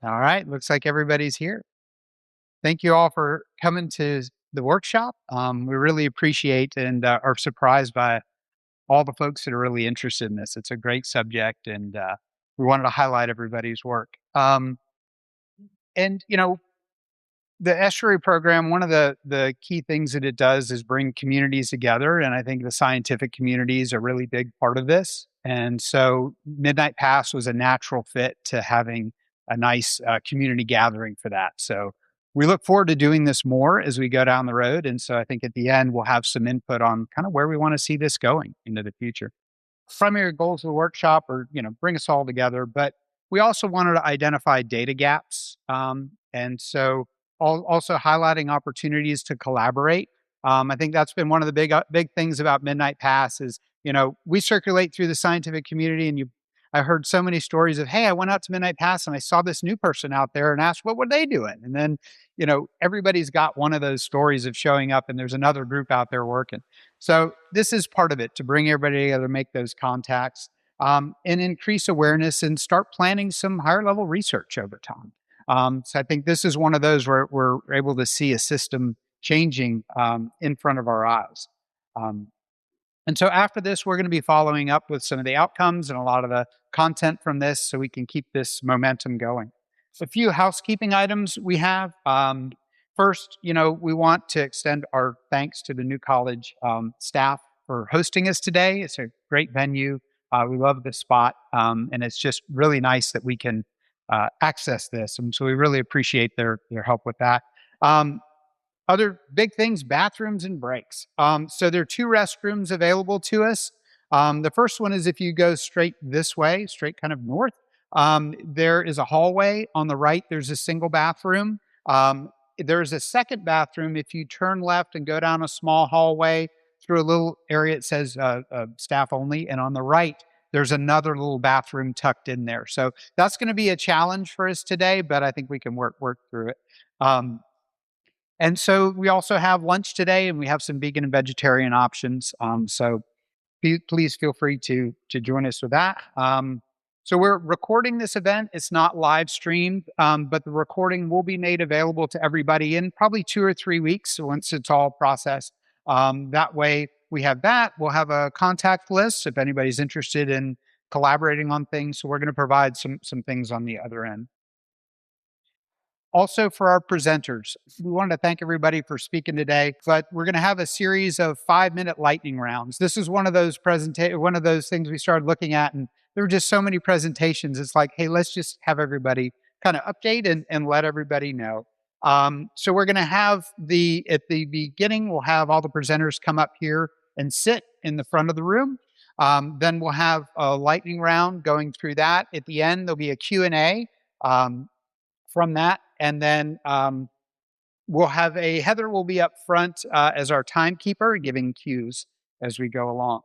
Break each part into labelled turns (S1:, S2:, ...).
S1: All right. Looks like everybody's here. Thank you all for coming to the workshop. We really appreciate and are surprised by all the folks that are really interested in this. It's a great subject, and we wanted to highlight everybody's work. And, you know, the estuary program, one of the key things that it does is bring communities together. And I think the scientific community is a really big part of this. And so Midnight Pass was a natural fit to having a nice community gathering for that. So we look forward to doing this more as we go down the road. And so I think at the end, we'll have some input on kind of where we want to see this going into the future. Primary goals of the workshop are, bring us all together, but we also wanted to identify data gaps. And so also highlighting opportunities to collaborate. I think that's been one of the big things about Midnight Pass is, we circulate through the scientific community, and I heard so many stories of, hey, I went out to Midnight Pass and I saw this new person out there and asked, what were they doing? And then, everybody's got one of those stories of showing up and there's another group out there working. So this is part of it, to bring everybody together, make those contacts, and increase awareness and start planning some higher level research over time. So I think this is one of those where we're able to see a system changing in front of our eyes. And so after this, we're going to be following up with some of the outcomes and a lot of the content from this so we can keep this momentum going. A few housekeeping items we have. First, we want to extend our thanks to the New College staff for hosting us today. It's a great venue. We love the spot, and it's just really nice that we can access this. And so we really appreciate their help with that. Other big things, bathrooms and breaks. So there are 2 restrooms available to us. The first one is if you go straight this way, straight kind of north, there is a hallway. On the right, there's a single bathroom. There's a second bathroom if you turn left and go down a small hallway through a little area. It says staff only. And on the right, there's another little bathroom tucked in there. So that's going to be a challenge for us today, but I think we can work through it. And so we also have lunch today, and we have some vegan and vegetarian options. So please feel free to join us with that. So we're recording this event. It's not live streamed, but the recording will be made available to everybody in probably 2 or 3 weeks once it's all processed. That way we have that. We'll have a contact list if anybody's interested in collaborating on things. So we're going to provide some things on the other end. Also, for our presenters, we wanted to thank everybody for speaking today, but we're going to have a series of 5-minute lightning rounds. This is one of those things we started looking at, and there were just so many presentations. It's like, hey, let's just have everybody kind of update and let everybody know. So we're going to have at the beginning, we'll have all the presenters come up here and sit in the front of the room. Then we'll have a lightning round going through that. At the end, there'll be a Q&A from that. And then we'll have Heather will be up front as our timekeeper, giving cues as we go along.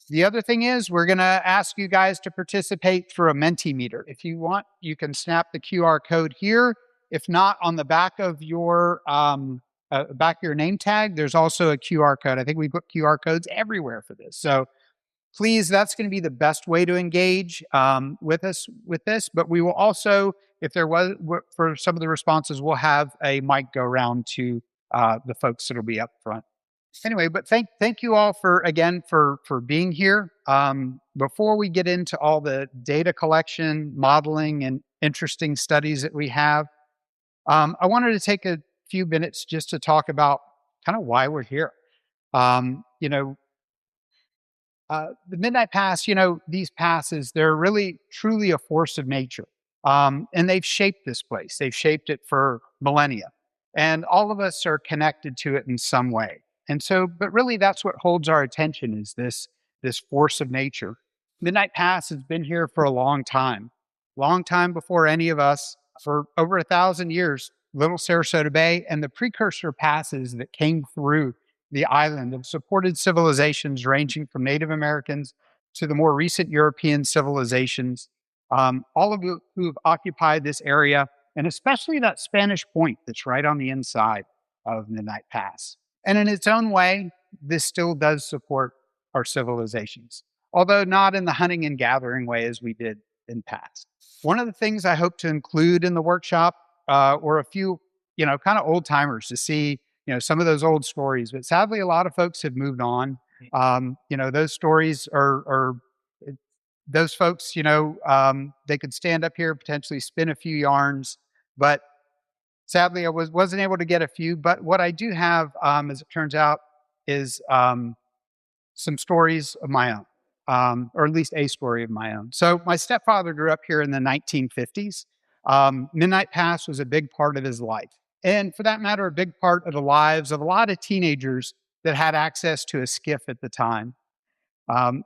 S1: The other thing is we're going to ask you guys to participate through a Mentimeter. If you want, you can snap the QR code here. If not, on the back of your name tag, there's also a QR code. I think we put QR codes everywhere for this. So please, that's going to be the best way to engage with us with this. But we will also, if there was, for some of the responses, we'll have a mic go around to the folks that will be up front. Anyway, but thank you all for being here. Before we get into all the data collection, modeling, and interesting studies that we have, I wanted to take a few minutes just to talk about kind of why we're here. The Midnight Pass, these passes, they're really truly a force of nature. And they've shaped this place. They've shaped it for millennia. And all of us are connected to it in some way. And so, but really that's what holds our attention, is this force of nature. Midnight Pass has been here for a long time before any of us, for over 1,000 years. Little Sarasota Bay and the precursor passes that came through the island have supported civilizations ranging from Native Americans to the more recent European civilizations, all of you who have occupied this area, and especially that Spanish Point that's right on the inside of Midnight Pass. And in its own way, this still does support our civilizations, although not in the hunting and gathering way as we did in past. One of the things I hope to include in the workshop were a few, kind of old timers to see, some of those old stories. But sadly, a lot of folks have moved on. Those stories are those folks, they could stand up here, potentially spin a few yarns, but sadly, I wasn't able to get a few. But what I do have, as it turns out, is some stories of my own, or at least a story of my own. So my stepfather grew up here in the 1950s. Midnight Pass was a big part of his life. And for that matter, a big part of the lives of a lot of teenagers that had access to a skiff at the time.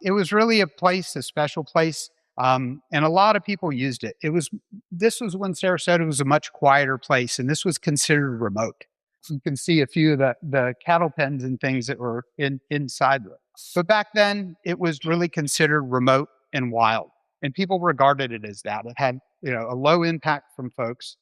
S1: It was really a place, a special place, and a lot of people used it. This was when Sarasota was a much quieter place, and this was considered remote. You can see a few of the cattle pens and things that were inside of it. But back then, it was really considered remote and wild, and people regarded it as that. It had, a low impact from folks.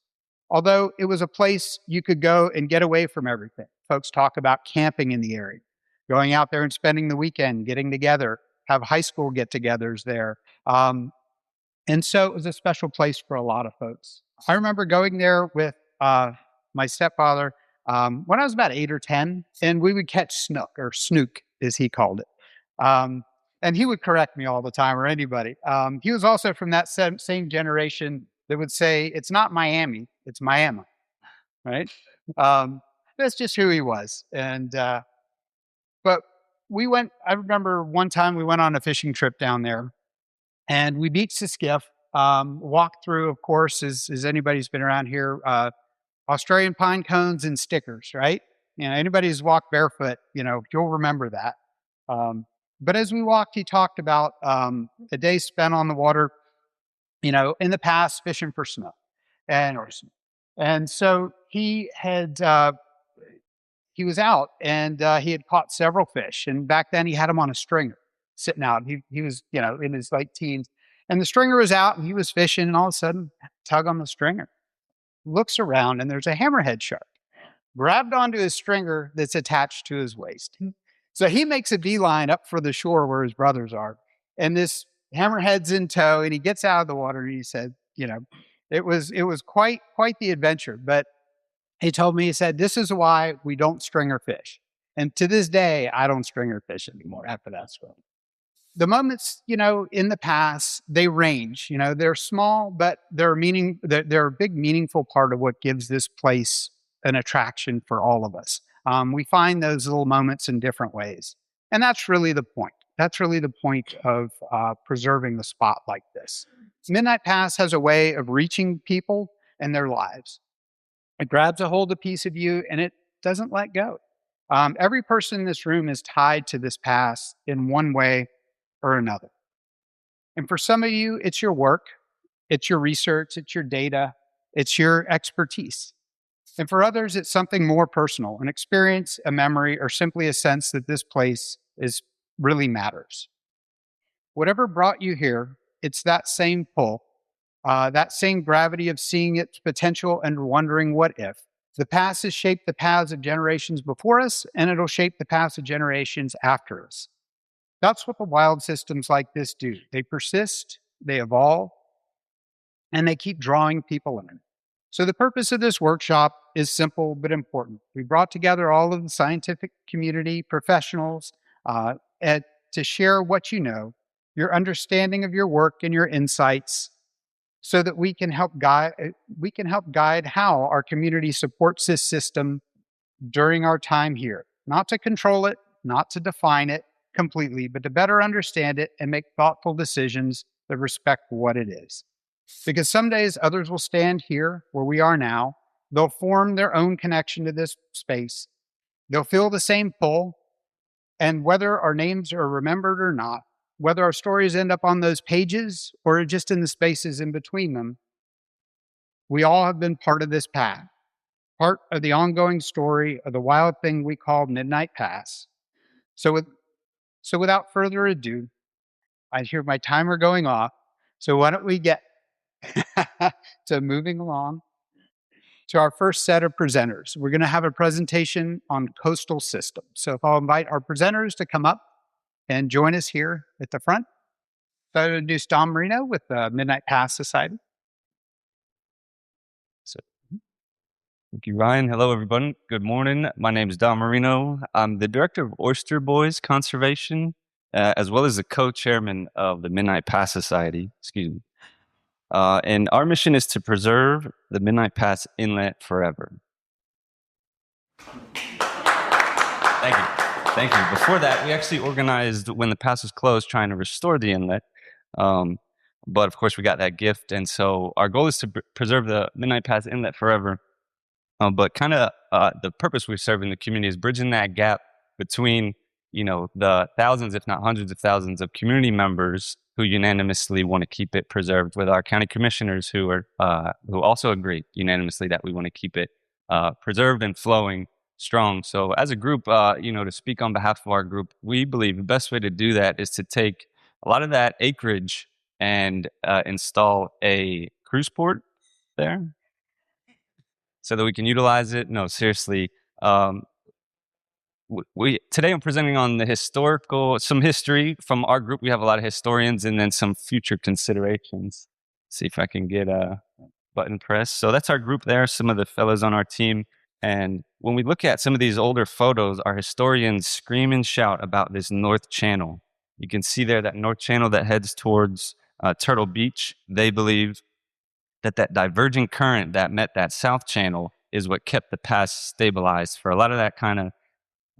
S1: Although it was a place you could go and get away from everything. Folks talk about camping in the area, going out there and spending the weekend, getting together, have high school get-togethers there. And so it was a special place for a lot of folks. I remember going there with my stepfather when I was about 8 or 10, and we would catch snook, or snook, as he called it. And he would correct me all the time, or anybody. He was also from that same generation that would say, it's not Miami, it's Miami, right? That's just who he was. And but I remember one time we went on a fishing trip down there, and we beached the skiff, walked through, of course, as anybody's been around here, Australian pine cones and stickers, right? Anybody who's walked barefoot, you'll remember that. But as we walked, he talked about a day spent on the water, in the past fishing for snook. And so he was out, and he had caught several fish. And back then he had them on a stringer sitting out. He was, in his late teens, and the stringer was out, and he was fishing, and all of a sudden, tug on the stringer. Looks around, and there's a hammerhead shark grabbed onto his stringer that's attached to his waist. So he makes a beeline up for the shore where his brothers are, and this hammerhead's in tow, and he gets out of the water, and he said, it was quite the adventure. But he told me, he said, this is why we don't stringer fish. And to this day, I don't stringer fish anymore after that swim. The moments, in the past, they range. They're small, but they're a big, meaningful part of what gives this place an attraction for all of us. We find those little moments in different ways. And that's really the point. That's really the point of preserving the spot like this. Midnight Pass has a way of reaching people and their lives. It grabs a hold of a piece of you, and it doesn't let go. Every person in this room is tied to this pass in one way or another. And for some of you, it's your work, it's your research, it's your data, it's your expertise. And for others, it's something more personal, an experience, a memory, or simply a sense that this place really matters. Whatever brought you here, it's that same pull, that same gravity of seeing its potential and wondering what if. The past has shaped the paths of generations before us, and it'll shape the paths of generations after us. That's what the wild systems like this do. They persist, they evolve, and they keep drawing people in. So the purpose of this workshop is simple but important. We brought together all of the scientific community, professionals, to share what you know, your understanding of your work and your insights, so that we can help guide how our community supports this system during our time here. Not to control it, not to define it completely, but to better understand it and make thoughtful decisions that respect what it is. Because some days others will stand here where we are now. They'll form their own connection to this space. They'll feel the same pull. And whether our names are remembered or not, whether our stories end up on those pages or just in the spaces in between them, we all have been part of this path, part of the ongoing story of the wild thing we call Midnight Pass. So without further ado, I hear my timer going off. So why don't we get to moving along to our first set of presenters. We're going to have a presentation on coastal systems. So if I'll invite our presenters to come up and join us here at the front. So I introduce Don Marino with the Midnight Pass Society.
S2: So, thank you, Ryan. Hello, everyone. Good morning. My name is Don Marino. I'm the director of Oyster Boys Conservation, as well as the co-chairman of the Midnight Pass Society. Excuse me. And our mission is to preserve the Midnight Pass Inlet forever. Thank you. Thank you. Before that, we actually organized when the pass was closed, trying to restore the inlet. But of course, we got that gift, and so our goal is to preserve the Midnight Pass Inlet forever. But kind of the purpose we serve in the community is bridging that gap between, the thousands, if not hundreds of thousands of community members who unanimously want to keep it preserved, with our county commissioners who also agree unanimously that we want to keep it preserved and flowing strong. So as a group, to speak on behalf of our group, we believe the best way to do that is to take a lot of that acreage and install a cruise port there, so that we can utilize it. No, seriously. Today I'm presenting on some history from our group. We have a lot of historians, and then some future considerations. See if I can get a button press. So that's our group there, some of the fellows on our team. And when we look at some of these older photos, our historians scream and shout about this North Channel. You can see there that North Channel that heads towards Turtle Beach. They believe that diverging current that met that South Channel is what kept the pass stabilized for a lot of that kind of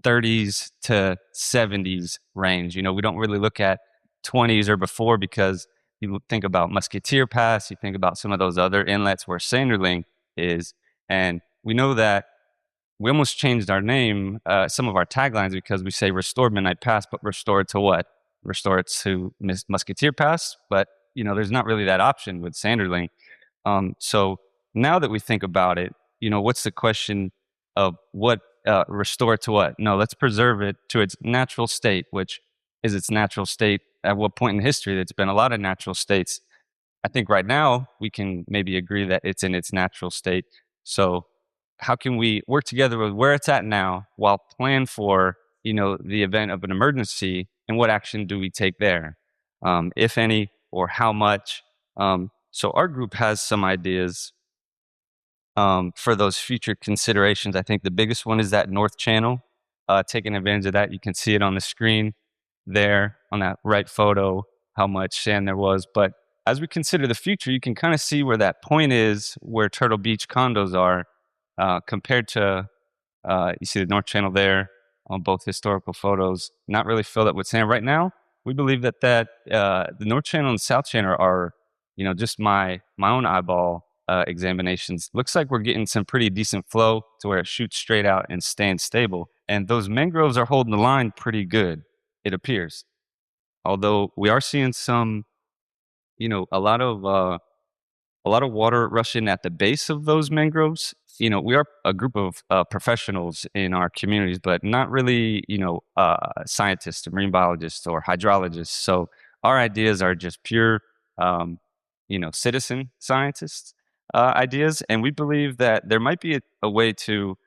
S2: 30s to 70s range. We don't really look at 20s or before, because you think about Musketeer Pass, you think about some of those other inlets where Sanderling is, and we know that we almost changed our name, some of our taglines, because we say restore Midnight Pass, but restore it to what? Restore it to Musketeer Pass, but there's not really that option with Sanderling. So now that we think about it, what's the question of what, restore it to what? No, let's preserve it to its natural state, which is its natural state. At what point in history? There's been a lot of natural states. I think right now we can maybe agree that it's in its natural state. So how can we work together with where it's at now while plan for, the event of an emergency, and what action do we take there? If any, or how much? So our group has some ideas for those future considerations. I think the biggest one is that North Channel, taking advantage of that. You can see it on the screen there on that right photo, how much sand there was. But as we consider the future, you can kind of see where that point is, where Turtle Beach condos are, compared to, you see the North Channel there on both historical photos, not really filled up with sand. Right now, we believe that the North Channel and South Channel are, just my own eyeball examinations, looks like we're getting some pretty decent flow to where it shoots straight out and stands stable. And those mangroves are holding the line pretty good, it appears. Although we are seeing some, a lot of water rushing at the base of those mangroves. We are a group of professionals in our communities, but not really, scientists or marine biologists or hydrologists. So our ideas are just pure, citizen scientists ideas. And we believe that there might be a way to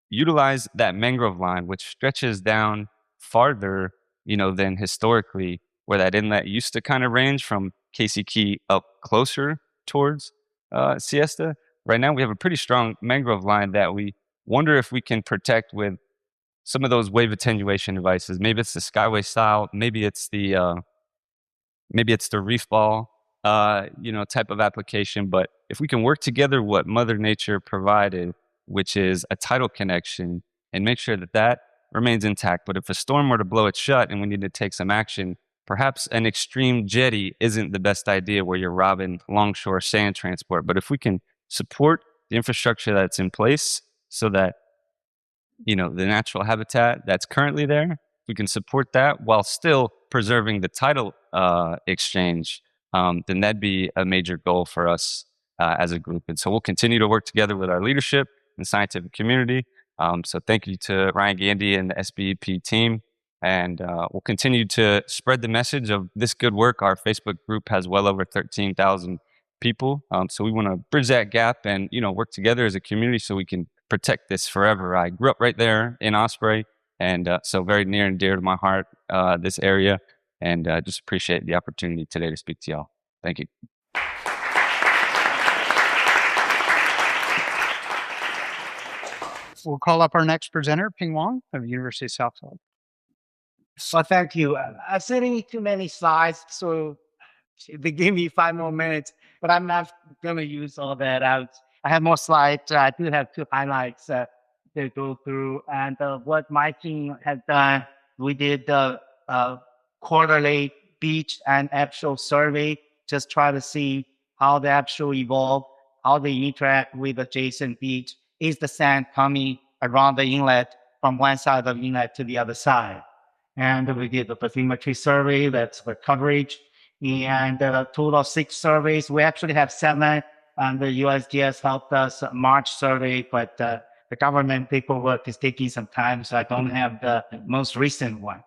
S2: utilize that mangrove line, which stretches down farther, than historically, where that inlet used to kind of range from Casey Key up closer towards Siesta. Right now, we have a pretty strong mangrove line that we wonder if we can protect with some of those wave attenuation devices. Maybe it's the Skyway style, maybe it's the reef ball, type of application. But if we can work together what Mother Nature provided, which is a tidal connection, and make sure that remains intact. But if a storm were to blow it shut and we need to take some action, perhaps an extreme jetty isn't the best idea where you're robbing longshore sand transport. But if we can support the infrastructure that's in place, so that, the natural habitat that's currently there, we can support that while still preserving the tidal exchange, then that'd be a major goal for us as a group. And so we'll continue to work together with our leadership and scientific community. So thank you to Ryan, Gandy, and the SBEP team. And we'll continue to spread the message of this good work. Our Facebook group has well over 13,000 people. So we want to bridge that gap and, work together as a community so we can protect this forever. I grew up right there in Osprey, and so very near and dear to my heart, this area. and just appreciate the opportunity today to speak to y'all. Thank you.
S1: We'll call up our next presenter, Ping Wang of the University of South Florida.
S3: Well, thank you. I'm sitting too many slides, so they give me 5 more minutes, but I'm not going to use all that out. I have more slides. I do have 2 highlights to go through. And what my team has done, we did the quarterly beach and actual survey, just try to see how the actual evolve, how they interact with adjacent beach. Is the sand coming around the inlet from one side of the inlet to the other side? And we did the bathymetry survey, that's the coverage. And a total of 6 surveys. We actually have 7, and the USGS helped us March survey, but the government paperwork is taking some time, so I don't have the most recent one.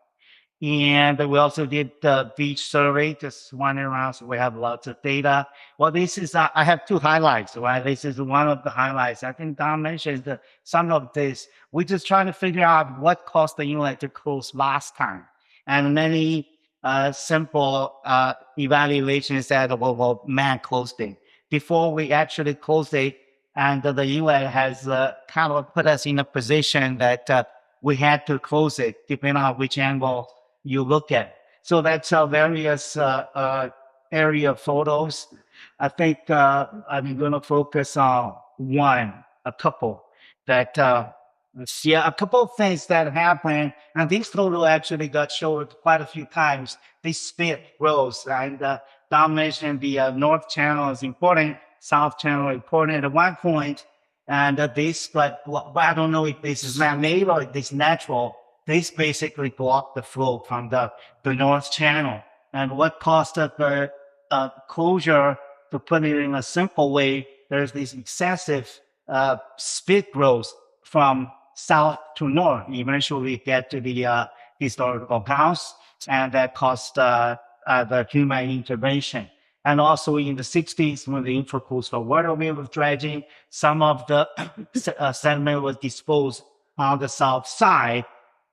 S3: And we also did the beach survey, just wandering around, so we have lots of data. Well, this is, I have 2 highlights, right? This is one of the highlights. I think Don mentioned some of this. We're just trying to figure out what caused the inlet to close last time. And many simple evaluations that, well, man closed it. Before we actually closed it, and the inlet has kind of put us in a position that we had to close it, depending on which angle you look at. So that's various area photos. I think I'm going to focus on a couple that a couple of things that happened, and this photo actually got showed quite a few times. This spit rose, and Don mentioned the north channel is important, south channel important at one point, and but I don't know if this is man-made or if this is natural. This basically blocked the flow from the north channel. And what caused the closure, to put it in a simple way, there's this excessive spit growth from south to north. Eventually get to the historical house, and that caused the human intervention. And also in the 60s, when the intracoastal waterway was dredging, some of the sediment was disposed on the south side,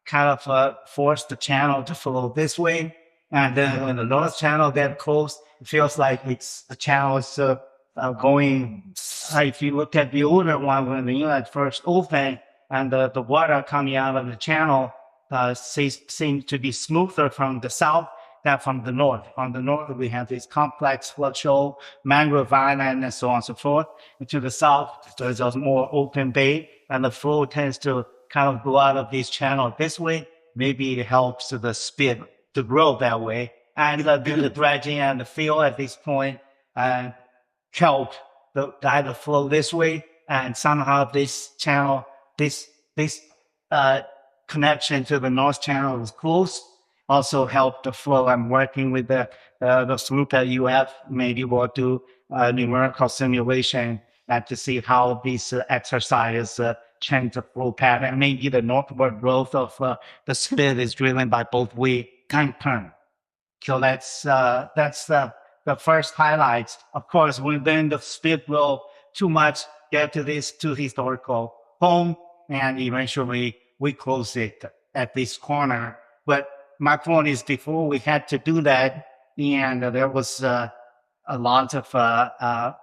S3: kind of forced the channel to flow this way. And then when the north channel get closed, it feels like the channel is going. If you look at the older one, when the inlet first opened, and the water coming out of the channel seems to be smoother from the south than from the north. On the north, we have this complex flood shoal, mangrove island, and so on and so forth. And to the south, there's a more open bay, and the flow tends to kind of go out of this channel this way. Maybe it helps the spit to grow that way. And the dredging and the fill at this point help the flow this way. And somehow this channel, this connection to the north channel is close. Also help the flow. I'm working with the group at UF. Maybe we'll do a numerical simulation and to see how this exercise change the flow pattern. Maybe the northward growth of the spit is driven by both way and turn. So that's the first highlights. Of course, when the spit will too much get to this too historical home, and eventually we close it at this corner. But my point is, before we had to do that, and there was a lot of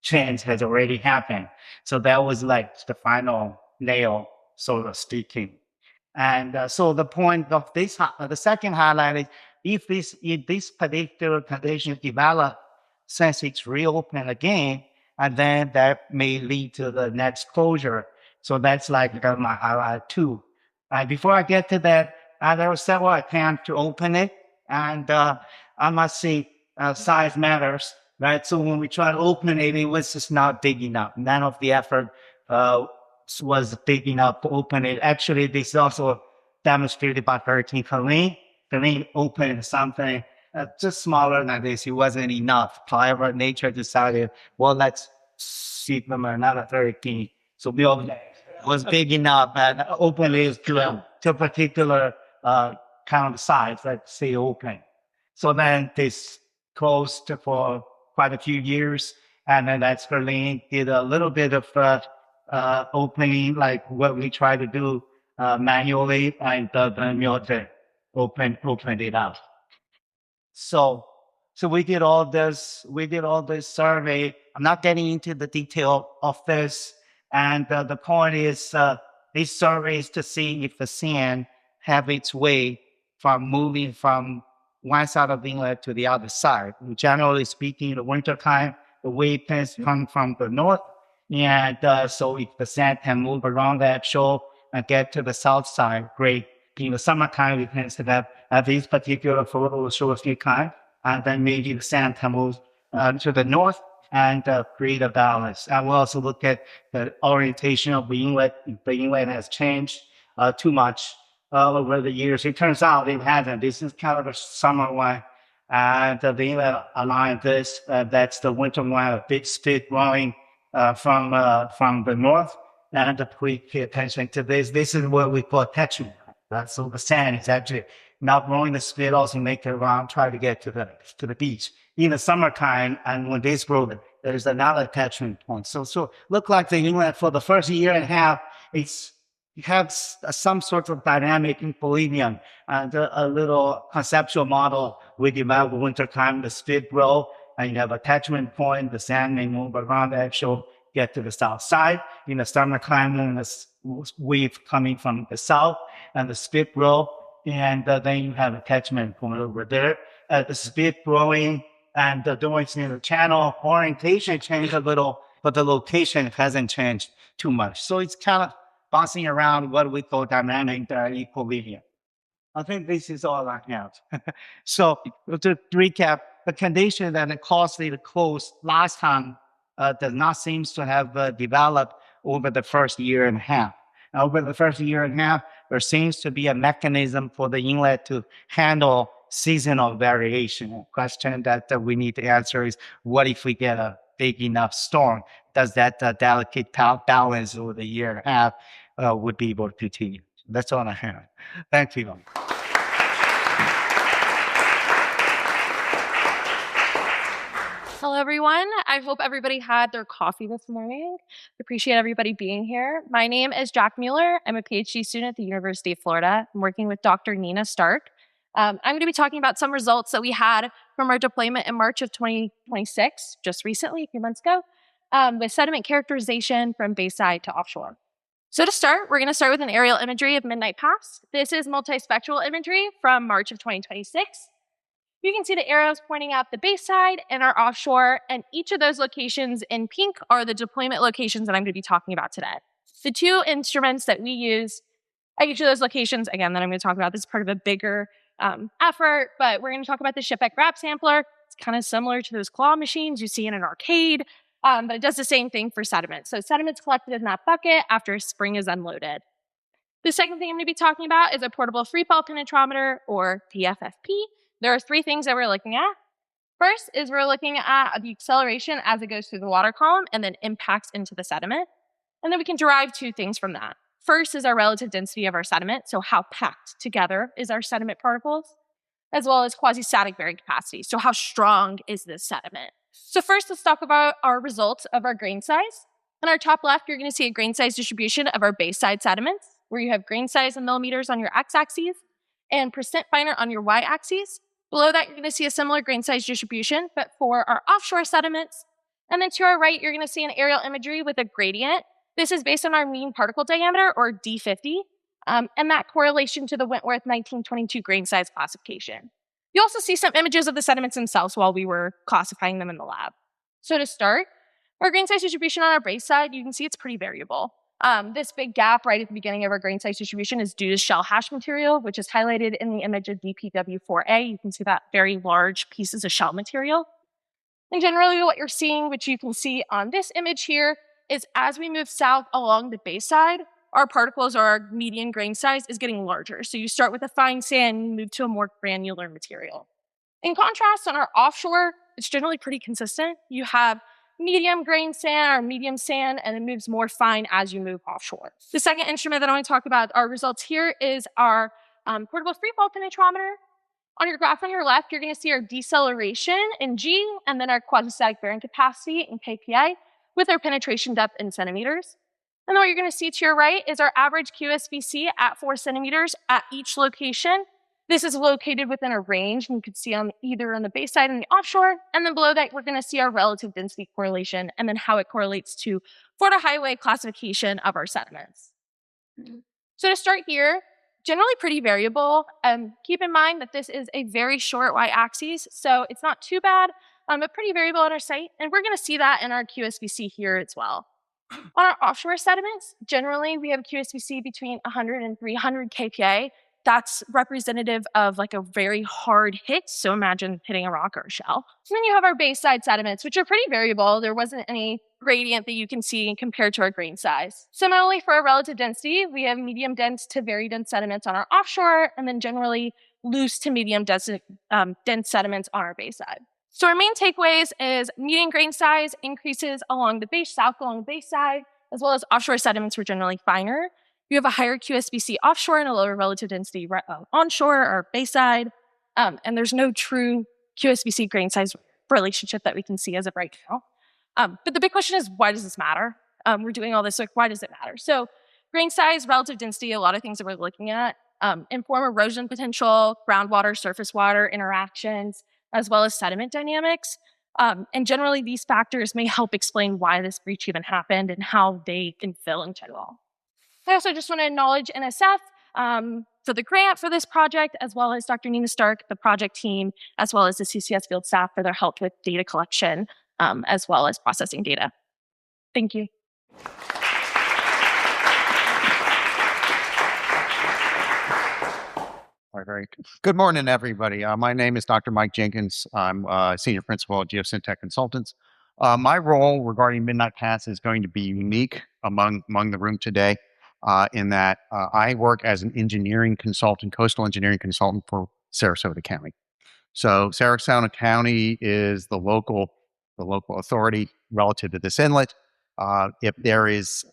S3: change has already happened. So that was like the final nail, so to speaking. And so the point of this, the second highlight is, if this particular condition develop since it's reopened again, and then that may lead to the next closure. So that's like my highlight 2. Before I get to that, there were several attempts to open it, and I must say size matters. Right, so when we tried to open it, it was just not big enough. None of the effort was big enough to open it. Actually, this is also demonstrated by Hurricane Helene. Helene opened something just smaller than this. It wasn't enough. However, nature decided, well, let's give them another hurricane. So we was big enough and open it to a particular kind of size, let's say open. So then this closed for quite a few years, and then that's Helene did a little bit of opening, like what we try to do manually, and the military opened it up. So, so we did all this survey. I'm not getting into the detail of this. And the point is, these surveys to see if the sand have its way from moving from one side of the inlet to the other side. Generally speaking, in the wintertime, the wave tends to come from the north. And so if the sand can move around that shore and get to the south side, great. In the summertime, we tend to have these particular photos show a few times, and then maybe the sand can move to the north and create a balance. And we'll also look at the orientation of the inlet. If the inlet has changed too much over the years, it turns out it hasn't. This is kind of a summer one. And the inlet align this, that's the winter one, a big spit growing from the north. And we pay attention to this. This is what we call attachment. So the sand is actually not blowing the spit, also make it around, try to get to the beach. In the summertime, and when this grows, there's another attachment point. So look like the inlet for the first year and a half, it has some sort of dynamic equilibrium and a little conceptual model we develop winter time, the spit grow, and you have attachment point, the sand may move around the actual, get to the south side. In the summertime, when the wave coming from the south and the spit grow, and then you have attachment point over there. The spit growing and the doors in the channel orientation changed a little, but the location hasn't changed too much. So it's kind of bouncing around what we call dynamic equilibrium. I think this is all I have. So to recap, the condition that it caused it to close last time does not seem to have developed over the first year and a half. Over the first year and a half, there seems to be a mechanism for the inlet to handle seasonal variation. A question that we need to answer is, what if we get a big enough storm? Does that delicate balance over the year and a half would be able to continue? That's all I have. Thank you.
S4: Hello, everyone. I hope everybody had their coffee this morning. Appreciate everybody being here. My name is Jaq Mueller. I'm a PhD student at the University of Florida. I'm working with Dr. Nina Stark. I'm going to be talking about some results that we had from our deployment in March of 2026, just recently, a few months ago, with sediment characterization from bayside to offshore. So to start, we're going to start with an aerial imagery of Midnight Pass. This is multispectral imagery from March of 2026. You can see the arrows pointing out the bayside and our offshore, and each of those locations in pink are the deployment locations that I'm going to be talking about today. The two instruments that we use at each of those locations, again, that I'm going to talk about, this is part of a bigger effort, but we're going to talk about the shipwreck grab sampler. It's kind of similar to those claw machines you see in an arcade, but it does the same thing for sediment. So sediment's collected in that bucket after a spring is unloaded. The second thing I'm going to be talking about is a portable free fall penetrometer, or PFFP. There are three things that we're looking at. First is we're looking at the acceleration as it goes through the water column and then impacts into the sediment. And then we can derive two things from that. First is our relative density of our sediment, so how packed together is our sediment particles, as well as quasi-static bearing capacity, so how strong is this sediment. So first, let's talk about our results of our grain size. On our top left, you're going to see a grain size distribution of our bayside sediments, where you have grain size in millimeters on your x-axis and percent finer on your y-axis. Below that, you're going to see a similar grain size distribution, but for our offshore sediments. And then to our right, you're going to see an aerial imagery with a gradient. This is based on our mean particle diameter, or D50, and that correlation to the Wentworth 1922 grain size classification. You also see some images of the sediments themselves while we were classifying them in the lab. So to start, our grain size distribution on our bayside, you can see it's pretty variable. This big gap right at the beginning of our grain size distribution is due to shell hash material, which is highlighted in the image of DPW4A. You can see that very large pieces of shell material. And generally what you're seeing, which you can see on this image here, is as we move south along the bayside, our particles, or our median grain size, is getting larger. So you start with a fine sand and move to a more granular material. In contrast, on our offshore, it's generally pretty consistent. You have medium grain sand or medium sand, and it moves more fine as you move offshore. The second instrument that I want to talk about, our results here, is our portable freefall penetrometer. On your graph on your left, you're going to see our deceleration in G, and then our quasi-static bearing capacity in kPa, with our penetration depth in centimeters. And then what you're going to see to your right is our average QSVC at 4 centimeters at each location. This is located within a range, and you can see on either on the base side and the offshore, and then below that, we're going to see our relative density correlation, and then how it correlates to Florida Highway classification of our sediments. So to start here, generally pretty variable. Keep in mind that this is a very short y-axis, so it's not too bad, but pretty variable on our site, and we're going to see that in our QSVC here as well. On our offshore sediments, generally we have a QSVC between 100 and 300 kPa. That's representative of like a very hard hit. So imagine hitting a rock or a shell. And then you have our base side sediments, which are pretty variable. There wasn't any gradient that you can see compared to our grain size. Similarly, for our relative density, we have medium dense to very dense sediments on our offshore, and then generally loose to medium dense sediments on our base side. So our main takeaways is median grain size increases along the base side, as well as offshore sediments were generally finer. You have a higher QSVC offshore and a lower relative density onshore or base side. And there's no true QSVC grain size relationship that we can see as of right now. But the big question is, why does this matter? We're doing all this, like, why does it matter? So grain size, relative density, a lot of things that we're looking at, inform erosion potential, groundwater, surface water interactions, as well as sediment dynamics. And generally, these factors may help explain why this breach even happened and how they can fill in general. I also just want to acknowledge NSF for the grant for this project, as well as Dr. Nina Stark, the project team, as well as the CCS field staff for their help with data collection, as well as processing data. Thank you.
S5: All right, very good. Good morning, everybody. My name is Dr. Mike Jenkins. I'm Senior Principal at Geosyntech Consultants. My role regarding Midnight Pass is going to be unique among the room today in that I work as an engineering consultant, coastal engineering consultant for Sarasota County. So Sarasota County is the local authority relative to this inlet. If there is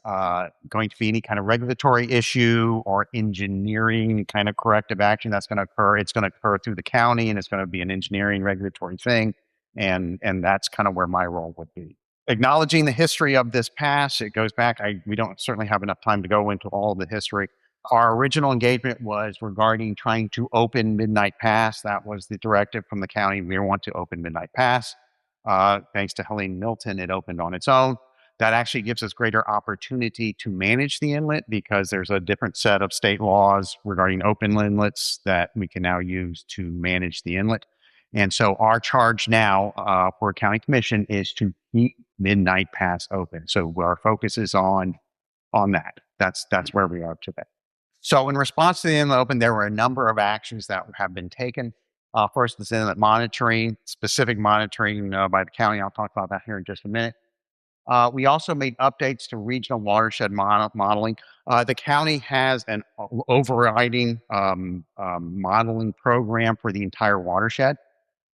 S5: going to be any kind of regulatory issue or engineering kind of corrective action that's going to occur, it's going to occur through the county, and it's going to be an engineering regulatory thing. And that's kind of where my role would be. Acknowledging the history of this pass, it goes back, we don't certainly have enough time to go into all of the history. Our original engagement was regarding trying to open Midnight Pass. That was the directive from the county. We want to open Midnight Pass. Thanks to Helene Milton, it opened on its own. That actually gives us greater opportunity to manage the inlet because there's a different set of state laws regarding open inlets that we can now use to manage the inlet. And so our charge now for County Commission is to keep Midnight Pass open. So our focus is on that. That's where we are today. So in response to the inlet open, there were a number of actions that have been taken. First is inlet monitoring, specific monitoring by the county. I'll talk about that here in just a minute. We also made updates to regional watershed modeling. The county has an overriding modeling program for the entire watershed.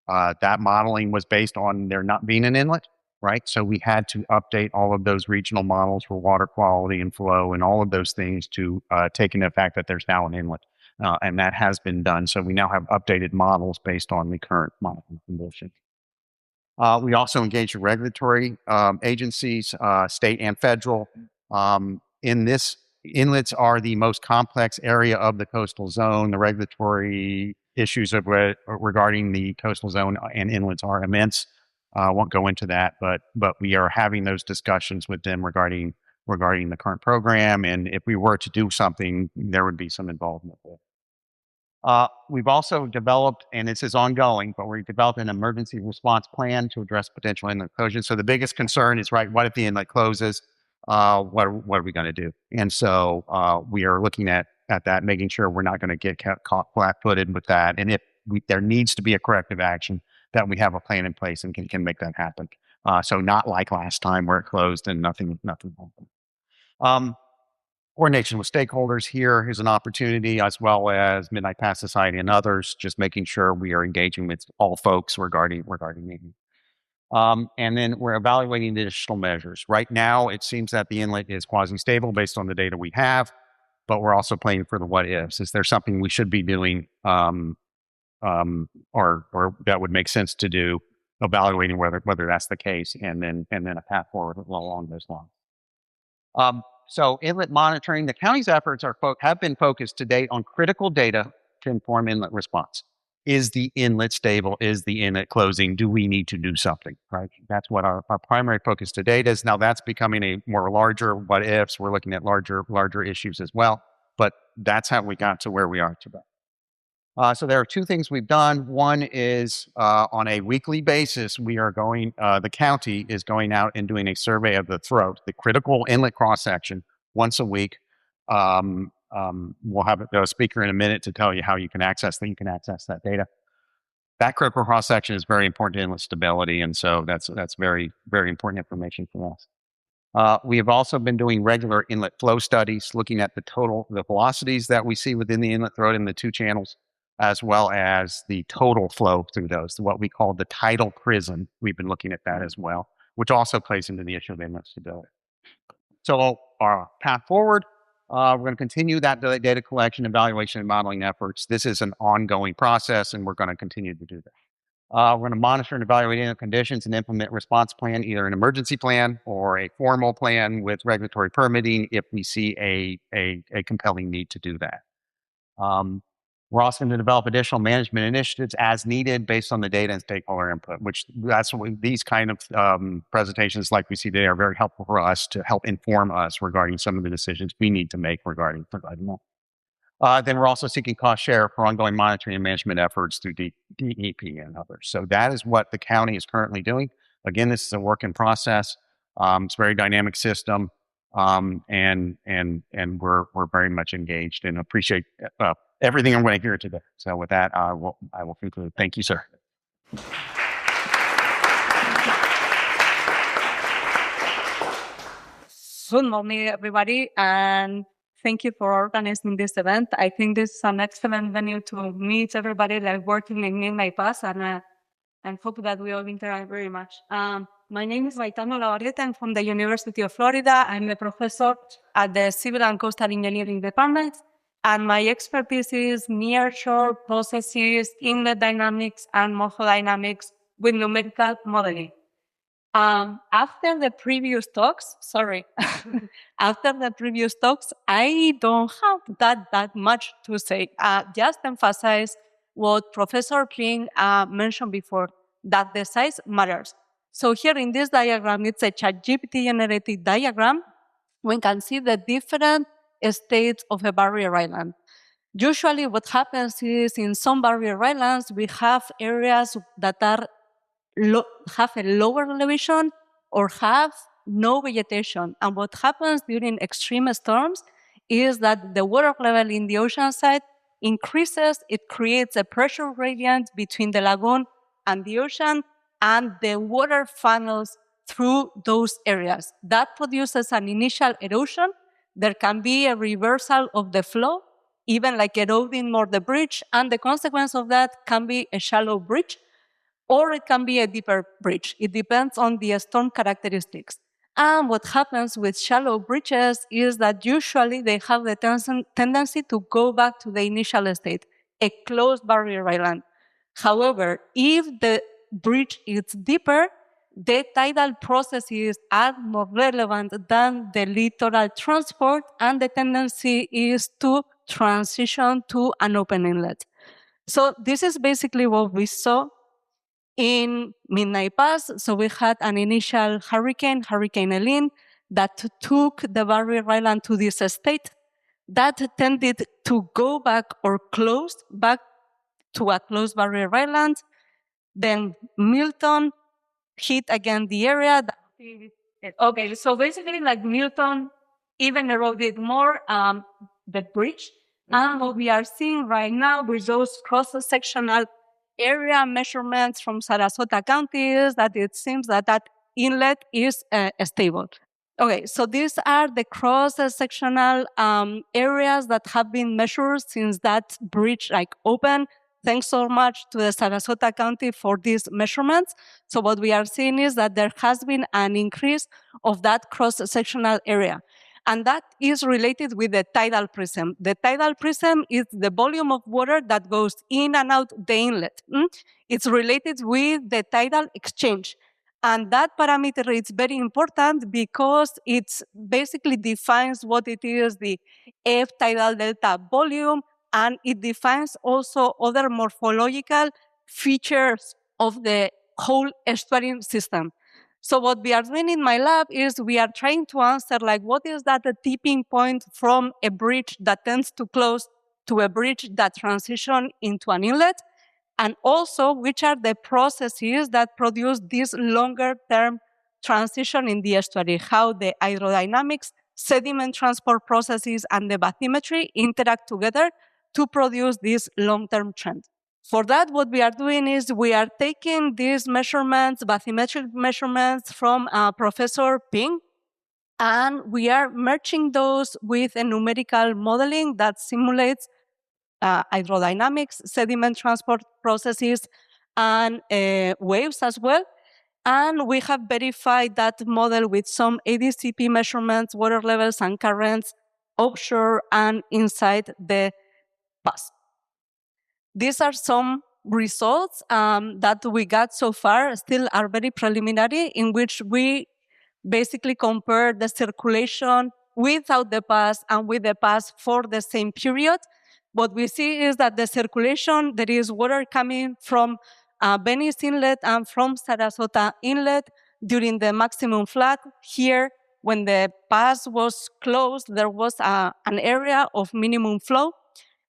S5: That modeling was based on there not being an inlet, right? So we had to update all of those regional models for water quality and flow and all of those things to take into the fact that there's now an inlet. And that has been done. So we now have updated models based on the current modeling conditions. We also engage with regulatory agencies, state and federal. In this, inlets are the most complex area of the coastal zone. The regulatory issues regarding the coastal zone and inlets are immense. I won't go into that, but we are having those discussions with them regarding the current program. And if we were to do something, there would be some involvement there. We've also developed, and this is ongoing, but we've developed an emergency response plan to address potential inlet closures. So the biggest concern is, right, what if the inlet closes? What are we going to do? And so we are looking at that, making sure we're not going to get caught flat-footed with that. And if there needs to be a corrective action, that we have a plan in place and can make that happen. So not like last time where it closed and nothing happened. Coordination with stakeholders here is an opportunity, as well as Midnight Pass Society and others, just making sure we are engaging with all folks regarding meeting. And then we're evaluating the additional measures. Right now, it seems that the inlet is quasi-stable based on the data we have, but we're also planning for the what ifs. Is there something we should be doing or that would make sense to do, evaluating whether that's the case, and then a path forward along those lines. So inlet monitoring, the county's efforts have been focused to date on critical data to inform inlet response. Is the inlet stable? Is the inlet closing? Do we need to do something, right? That's what our primary focus to date is. Now that's becoming a more larger what ifs. We're looking at larger issues as well, but that's how we got to where we are today. So there are two things we've done. One is on a weekly basis, we are going, the county is going out and doing a survey of the throat, the critical inlet cross-section, once a week. We'll have a speaker in a minute to tell you how you can access that data. That critical cross-section is very important to inlet stability, and so that's very, very important information for us. We have also been doing regular inlet flow studies, looking at the velocities that we see within the inlet throat in the two channels, as well as the total flow through those, what we call the tidal prism. We've been looking at that as well, which also plays into the issue of inlet stability. So our path forward, we're going to continue that data collection, evaluation, and modeling efforts. This is an ongoing process, and we're going to continue to do that. We're going to monitor and evaluate inlet conditions and implement response plan, either an emergency plan or a formal plan with regulatory permitting if we see a compelling need to do that. We're also going to develop additional management initiatives as needed based on the data and stakeholder input, which that's what these kind of presentations like we see today are very helpful for us to help inform us regarding some of the decisions we need to make regarding that. Then we're also seeking cost share for ongoing monitoring and management efforts through DEP and others. So that is what the county is currently doing. Again, this is a work in process. It's a very dynamic system. And we're very much engaged and appreciate everything I'm going to hear today. So with that, I will conclude. Thank you, sir.
S6: Good morning, everybody, and thank you for organizing this event. I think this is an excellent venue to meet everybody like working in my past, and hope that we all interact very much. My name is Maitane Olabarrieta. I'm from the University of Florida. I'm a professor at the Civil and Coastal Engineering Department, and my expertise is nearshore processes, inlet dynamics, and morphodynamics with numerical modeling. After the previous talks, I don't have that much to say. Just emphasize what Professor Pling mentioned before, that the size matters. So here in this diagram, it's a ChatGPT generated diagram. We can see the different states of a barrier island. Usually what happens is in some barrier islands, we have areas that are have a lower elevation or have no vegetation. And what happens during extreme storms is that the water level in the ocean side increases. It creates a pressure gradient between the lagoon and the ocean, and the water funnels through those areas. That produces an initial erosion. There can be a reversal of the flow, even like eroding more the bridge, and the consequence of that can be a shallow bridge, or it can be a deeper bridge. It depends on the storm characteristics. And what happens with shallow bridges is that usually they have the tendency to go back to the initial state, a closed barrier island. However, if the bridge is deeper, the tidal processes are more relevant than the littoral transport, and the tendency is to transition to an open inlet. So this is basically what we saw in Midnight Pass. So we had an initial hurricane, Hurricane Helene, that took the barrier island to this state. That tended to go back or closed back to a closed barrier island. Then Milton hit again the area. Okay, so basically like Milton even eroded more the bridge. And what we are seeing right now with those cross-sectional area measurements from Sarasota County is that it seems that that inlet is stable. Okay, so these are the cross-sectional areas that have been measured since that bridge opened. Thanks so much to the Sarasota County for these measurements. So what we are seeing is that there has been an increase of that cross-sectional area. And that is related with the tidal prism. The tidal prism is the volume of water that goes in and out the inlet. It's related with the tidal exchange. And that parameter is very important because it basically defines what it is, the F tidal delta volume and it defines also other morphological features of the whole estuary system. So what we are doing in my lab is we are trying to answer, like, what is that the tipping point from a bridge that tends to close to a bridge that transition into an inlet, and also which are the processes that produce this longer term transition in the estuary, how the hydrodynamics, sediment transport processes, and the bathymetry interact together to produce this long-term trend. For that, what we are doing is we are taking these measurements, bathymetric measurements from Professor Ping, and we are merging those with a numerical modeling that simulates hydrodynamics, sediment transport processes, and waves as well. And we have verified that model with some ADCP measurements, water levels and currents offshore and inside the pass. These are some results that we got so far, still are very preliminary, in which we basically compare the circulation without the pass and with the pass for the same period. What we see is that the circulation, there is water coming from Venice Inlet and from Sarasota Inlet during the maximum flood. Here, when the pass was closed, there was an area of minimum flow.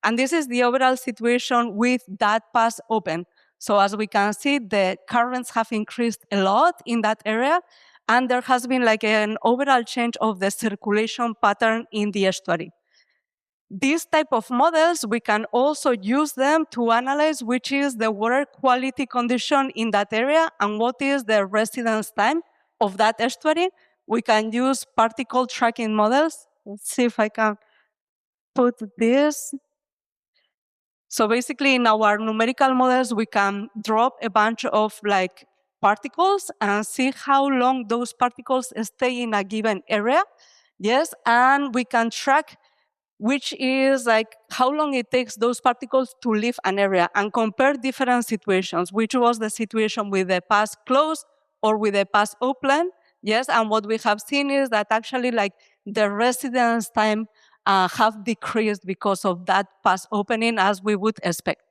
S6: And this is the overall situation with that pass open. So as we can see, the currents have increased a lot in that area, and there has been like an overall change of the circulation pattern in the estuary. These type of models, we can also use them to analyze which is the water quality condition in that area and what is the residence time of that estuary. We can use particle tracking models. Let's see if I can put this. So basically, in our numerical models, we can drop a bunch of like particles and see how long those particles stay in a given area. Yes, and we can track which is like how long it takes those particles to leave an area and compare different situations, which was the situation with the pass closed or with the pass open. Yes, and what we have seen is that actually like the residence time have decreased because of that pass opening, as we would expect.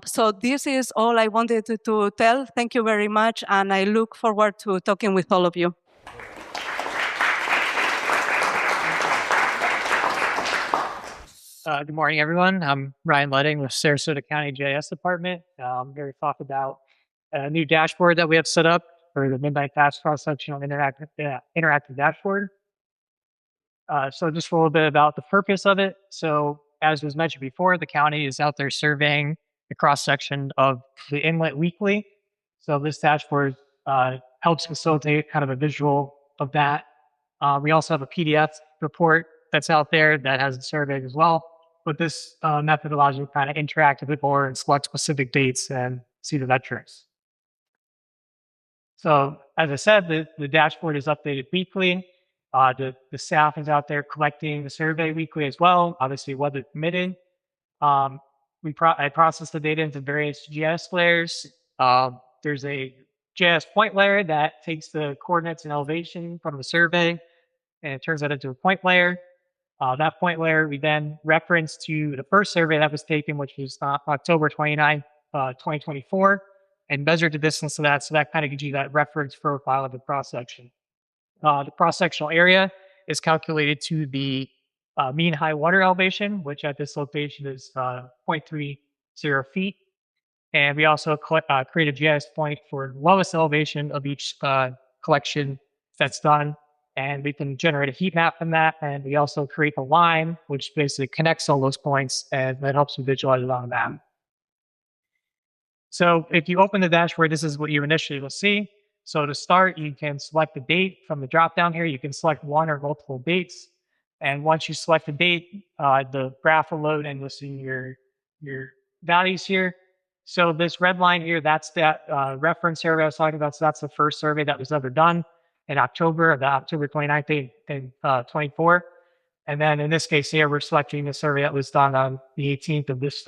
S6: So this is all I wanted to tell. Thank you very much, and I look forward to talking with all of you.
S7: Good morning, everyone. I'm Ryan Lyding with Sarasota County GIS Department. I'm here to talk about a new dashboard that we have set up for the Midnight Pass cross-sectional interactive dashboard. So just a little bit about the purpose of it. So as was mentioned before, the county is out there surveying the cross-section of the inlet weekly. So this dashboard helps facilitate kind of a visual of that. We also have a PDF report that's out there that has a survey as well. But this methodology kind of interact a bit more and select specific dates and see the metrics. So as I said, the dashboard is updated weekly. The staff is out there collecting the survey weekly as well, obviously weather permitting. I process the data into various GIS layers. There's a GIS point layer that takes the coordinates and elevation from the survey and it turns that into a point layer. That point layer we then reference to the first survey that was taken, which was October 29th, 2024, and measure the distance of that. So that kind of gives you that reference profile of the cross-section. The cross-sectional area is calculated to the mean high water elevation, which at this location is 0.30 feet. And we also create a GIS point for the lowest elevation of each collection that's done. And we can generate a heat map from that. And we also create a line, which basically connects all those points, and that helps you visualize it on the map. So if you open the dashboard, this is what you initially will see. So to start, you can select the date from the drop-down here. You can select one or multiple dates. And once you select the date, the graph will load and you'll see your values here. So this red line here, that's that reference survey I was talking about. So that's the first survey that was ever done in October, the October 29th, 24. And then in this case here, we're selecting the survey that was done on the 18th of this,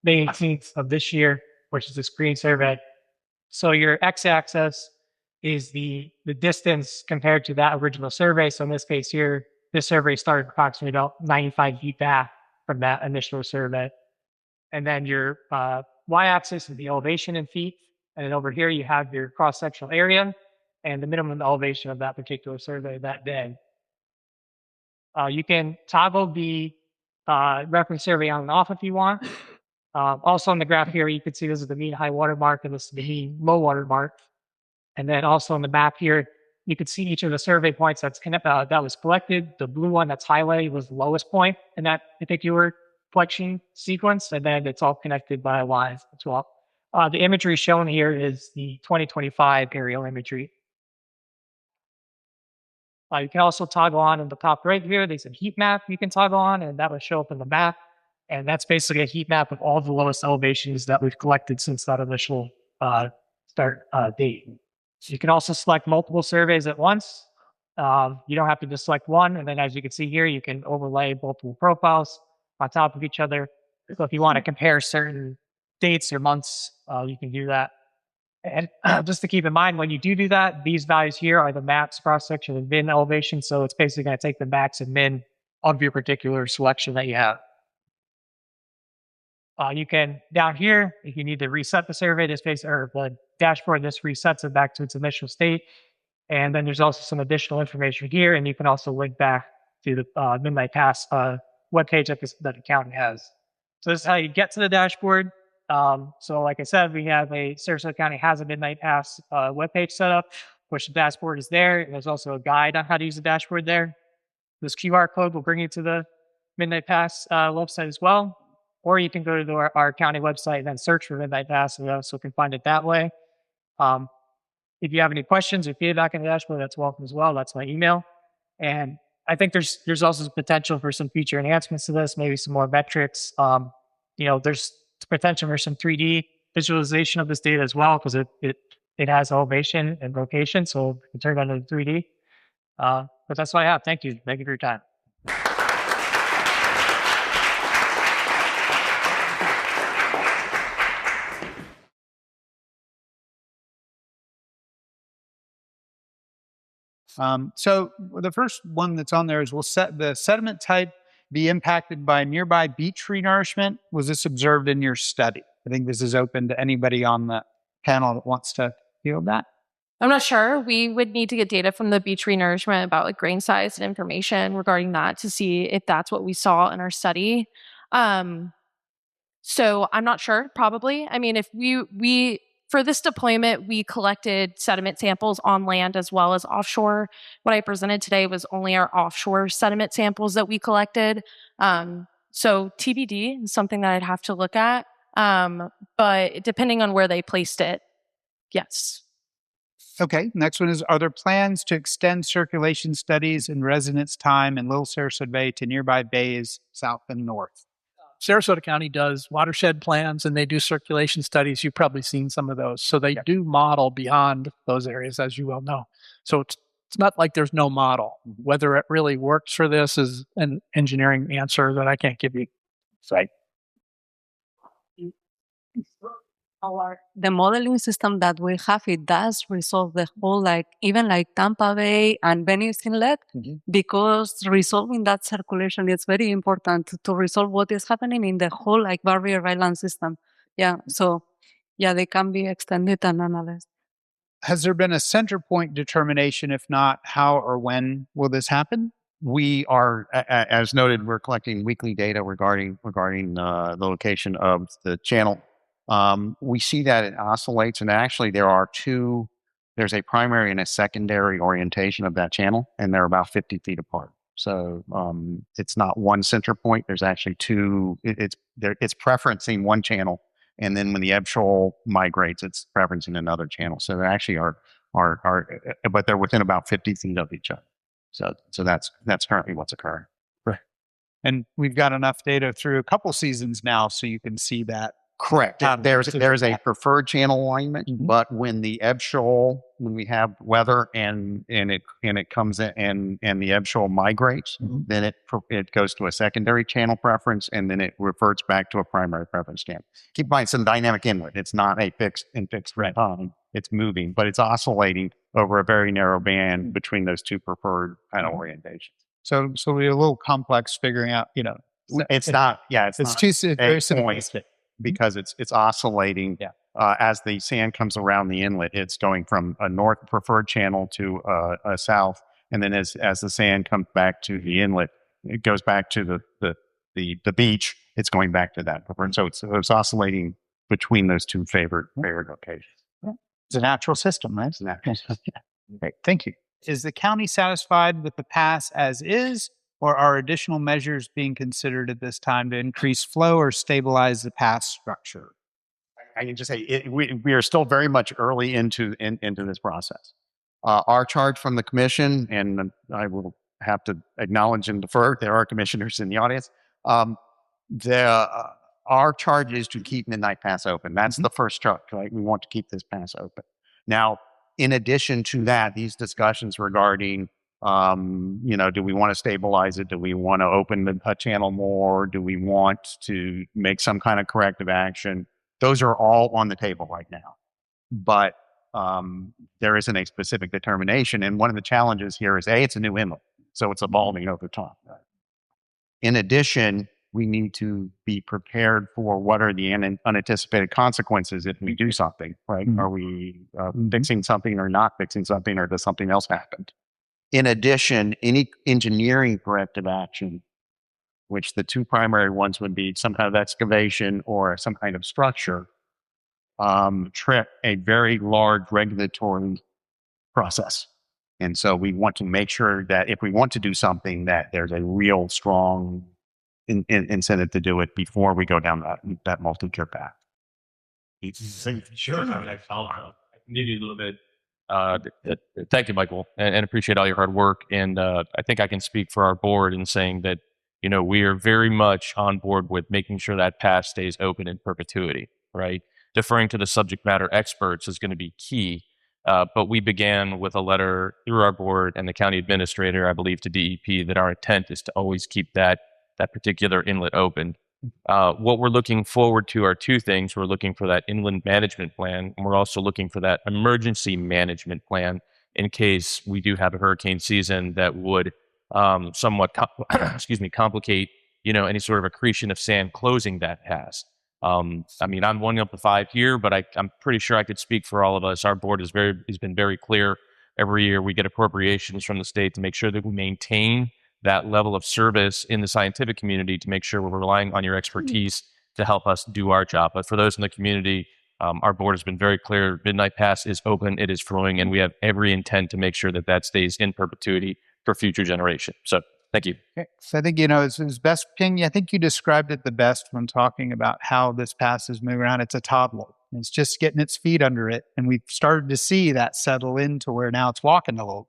S7: May 18th of this year, which is this green survey. So your x-axis is the distance compared to that original survey. So in this case here, this survey started approximately about 95 feet back. from that initial survey. And then your y-axis is the elevation in feet. And then over here, you have your cross-sectional area and the minimum elevation of that particular survey that day. You can toggle the reference survey on and off if you want. Also on the graph here, you can see this is the mean high water mark and this is the mean low water mark. And then also on the map here, you can see each of the survey points that was collected. The blue one that's highlighted was the lowest point in that particular collection sequence, and then it's all connected by lines as well. The imagery shown here is the 2025 aerial imagery. You can also toggle on in the top right here. There's a heat map you can toggle on, and that will show up in the map. And that's basically a heat map of all the lowest elevations that we've collected since that initial start date. You can also select multiple surveys at once. You don't have to just select one. And then as you can see here, you can overlay multiple profiles on top of each other. So if you want to compare certain dates or months, you can do that. And just to keep in mind, when you do that, these values here are the max cross-section and min elevation. So it's basically going to take the max and min of your particular selection that you have. You can, down here, if you need to reset the survey, or the dashboard, this resets it back to its initial state. And then there's also some additional information here, and you can also link back to the Midnight Pass webpage that the accountant has. So this is how you get to the dashboard. So like I said, we have Sarasota County has a Midnight Pass webpage set up, which the dashboard is there. And there's also a guide on how to use the dashboard there. This QR code will bring you to the Midnight Pass website as well. Or you can go to our county website and then search for Midnight Pass, and you also can find it that way. If you have any questions or feedback on the dashboard, that's welcome as well. That's my email. And I think there's also potential for some future enhancements to this, maybe some more metrics. There's potential for some 3D visualization of this data as well, because it has elevation and location, so it can turn into 3D. But that's what I have. Thank you. Thank you for your time.
S1: So the first one that's on there is, will the sediment type be impacted by nearby beach renourishment? Was this observed in your study? I think this is open to anybody on the panel that wants to field that.
S4: I'm not sure. We would need to get data from the beach renourishment about like grain size and information regarding that to see if that's what we saw in our study. So I'm not sure, probably. I mean, if we for this deployment, we collected sediment samples on land as well as offshore. What I presented today was only our offshore sediment samples that we collected. So TBD is something that I'd have to look at. But depending on where they placed it, yes.
S1: Okay, next one is, are there plans to extend circulation studies and residence time in Little Sarasota Bay to nearby bays south and north?
S8: Sarasota County does watershed plans and they do circulation studies. You've probably seen some of those. So they do model beyond those areas, as you well know. So it's not like there's no model. Whether it really works for this is an engineering answer that I can't give you. Right.
S6: The modeling system that we have, it does resolve the whole, even Tampa Bay and Venice Inlet, because resolving that circulation is very important to resolve what is happening in the whole barrier island system. Yeah, so they can be extended and analyzed.
S1: Has there been a center point determination? If not, how or when will this happen?
S5: We are, as noted, we're collecting weekly data regarding the location of the channel. We see that it oscillates, and actually there's a primary and a secondary orientation of that channel, and they're about 50 feet apart. So it's not one center point. There's actually two. It's preferencing one channel, and then when the ebb shoal migrates, it's preferencing another channel. So they actually are, but they're within about 50 feet of each other. So that's currently what's occurring.
S1: Right. And we've got enough data through a couple seasons now, so you can see that.
S5: Correct. There's a preferred channel alignment, but when the ebb shoal, when we have weather and it comes in and the ebb shoal migrates, then it goes to a secondary channel preference, and then it reverts back to a primary preference channel. Keep in mind, it's a dynamic inlet. It's not a fixed time. It's moving, but it's oscillating over a very narrow band between those two preferred kind of orientations.
S1: So we're a little complex figuring out,
S5: It's not. Yeah, it's not
S1: too very
S5: a point
S1: simplistic.
S5: because it's oscillating.
S1: Yeah.
S5: As the sand comes around the inlet, it's going from a north preferred channel to a south, and then as the sand comes back to the inlet, it goes back to the beach. It's going back to that preferred. So it's oscillating between those two favored locations.
S3: It's a natural system, right?
S5: It's natural.
S1: Great, thank you. Is the county satisfied with the pass as is, or are additional measures being considered at this time to increase flow or stabilize the pass structure?
S5: I can just say we are still very much early into this process. Our charge from the commission, and I will have to acknowledge and defer, there are commissioners in the audience. Our charge is to keep Midnight Pass open. That's the first charge, right? We want to keep this pass open. Now, in addition to that, these discussions regarding, do we want to stabilize it? Do we want to open a channel more? Do we want to make some kind of corrective action? Those are all on the table right now. But there isn't a specific determination. And one of the challenges here is, it's a new inlet, so it's evolving over time. In addition, we need to be prepared for what are the unanticipated consequences if we do something, right? Are we fixing something or not fixing something, or does something else happen? In addition, any engineering corrective action, which the two primary ones would be some kind of excavation or some kind of structure, trip a very large regulatory process. And so we want to make sure that if we want to do something, that there's a real strong incentive to do it before we go down that multi-tier path.
S9: Sure. I need you a little bit. Thank you, Michael, and appreciate all your hard work. And I think I can speak for our board in saying that, we are very much on board with making sure that path stays open in perpetuity, right? Deferring to the subject matter experts is going to be key. But we began with a letter through our board and the county administrator, I believe, to DEP, that our intent is to always keep that particular inlet open. What we're looking forward to are two things. We're looking for that inland management plan, and we're also looking for that emergency management plan in case we do have a hurricane season that would somewhat complicate, any sort of accretion of sand closing that pass. I'm 1 up to 5 here, but I'm pretty sure I could speak for all of us. Our board has been very clear. Every year we get appropriations from the state to make sure that we maintain that level of service in the scientific community, to make sure we're relying on your expertise to help us do our job. But for those in the community, our board has been very clear. Midnight Pass is open, it is flowing, and we have every intent to make sure that stays in perpetuity for future generations. So thank you.
S1: Okay. So I think, it's best, Ping, I think you described it the best when talking about how this pass is moving around. It's a toddler. It's just getting its feet under it. And we've started to see that settle into where now it's walking a little.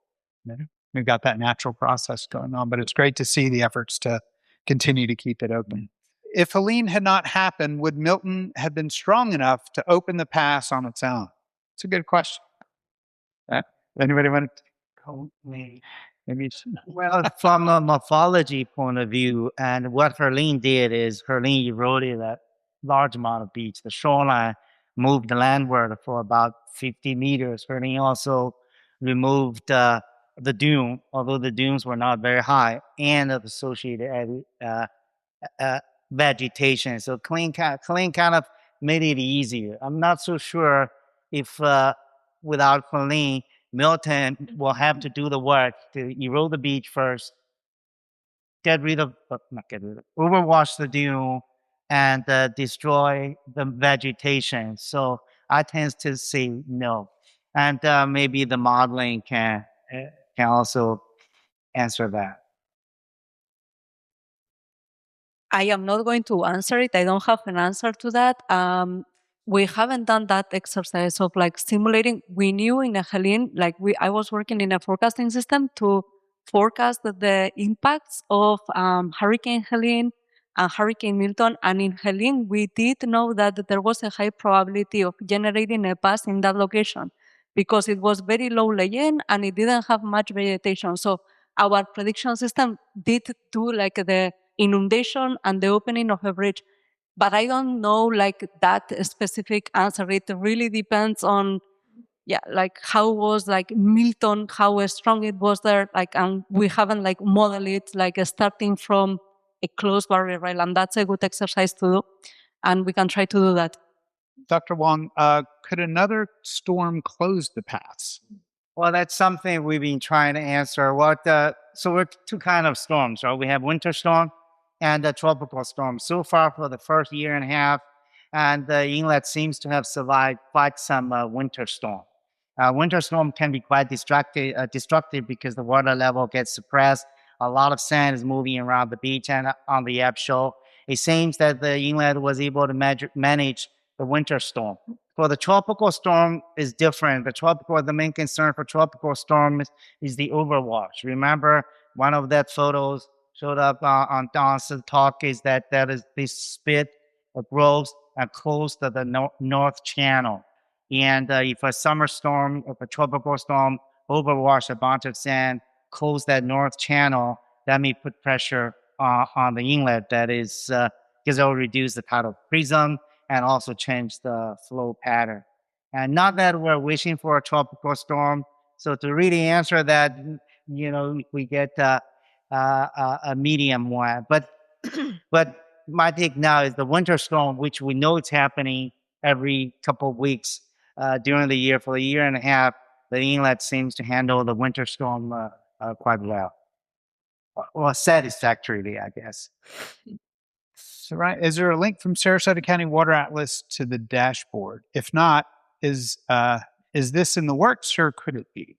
S1: We've got that natural process going on, but it's great to see the efforts to continue to keep it open. If Helene had not happened, would Milton have been strong enough to open the pass on its own? It's a good question. Anybody want to call me?
S3: Well, from a morphology point of view, and what Helene did is Helene eroded a large amount of beach. The shoreline moved landward for about 50 meters. Helene also removed the dune, although the dunes were not very high, and of associated vegetation. So Helene kind of made it easier. I'm not so sure if without Helene, Milton will have to do the work to erode the beach first, overwash the dune, and destroy the vegetation. So I tend to say no. And maybe the modeling can also answer that.
S6: I am not going to answer it. I don't have an answer to that. We haven't done that exercise of simulating. We knew in a Helene, I was working in a forecasting system to forecast the impacts of Hurricane Helene and Hurricane Milton. And in Helene, we did know that there was a high probability of generating a pass in that location because it was very low lying and it didn't have much vegetation. So our prediction system did do the inundation and the opening of a bridge. But I don't know that specific answer. It really depends on, how was Milton, how strong it was there. And we haven't modeled it starting from a closed barrier island. That's a good exercise to do, and we can try to do that.
S1: Dr. Wang, could another storm close the pass?
S3: Well, that's something we've been trying to answer. So we're two kind of storms, right? We have winter storm and a tropical storm. So far for the first year and a half, and the inlet seems to have survived quite some winter storm. Winter storm can be quite destructive because the water level gets suppressed. A lot of sand is moving around the beach and on the ebb shore. It seems that the inlet was able to manage the winter storm. For the tropical storm is different. The main concern for tropical storm is the overwash. Remember, one of that photos showed up on Don's talk is that is this spit grows close to the North Channel. And if a tropical storm overwash a bunch of sand, close that North Channel, that may put pressure on the inlet. That is, because it will reduce the tidal prism and also change the flow pattern. And not that we're wishing for a tropical storm. So to really answer that, we get a medium one. But my take now is the winter storm, which we know it's happening every couple of weeks during the year. For a year and a half, the inlet seems to handle the winter storm quite well. Well, satisfactorily, I guess.
S1: So, right, is there a link from Sarasota County Water Atlas to the dashboard? If not, is this in the works or could it be?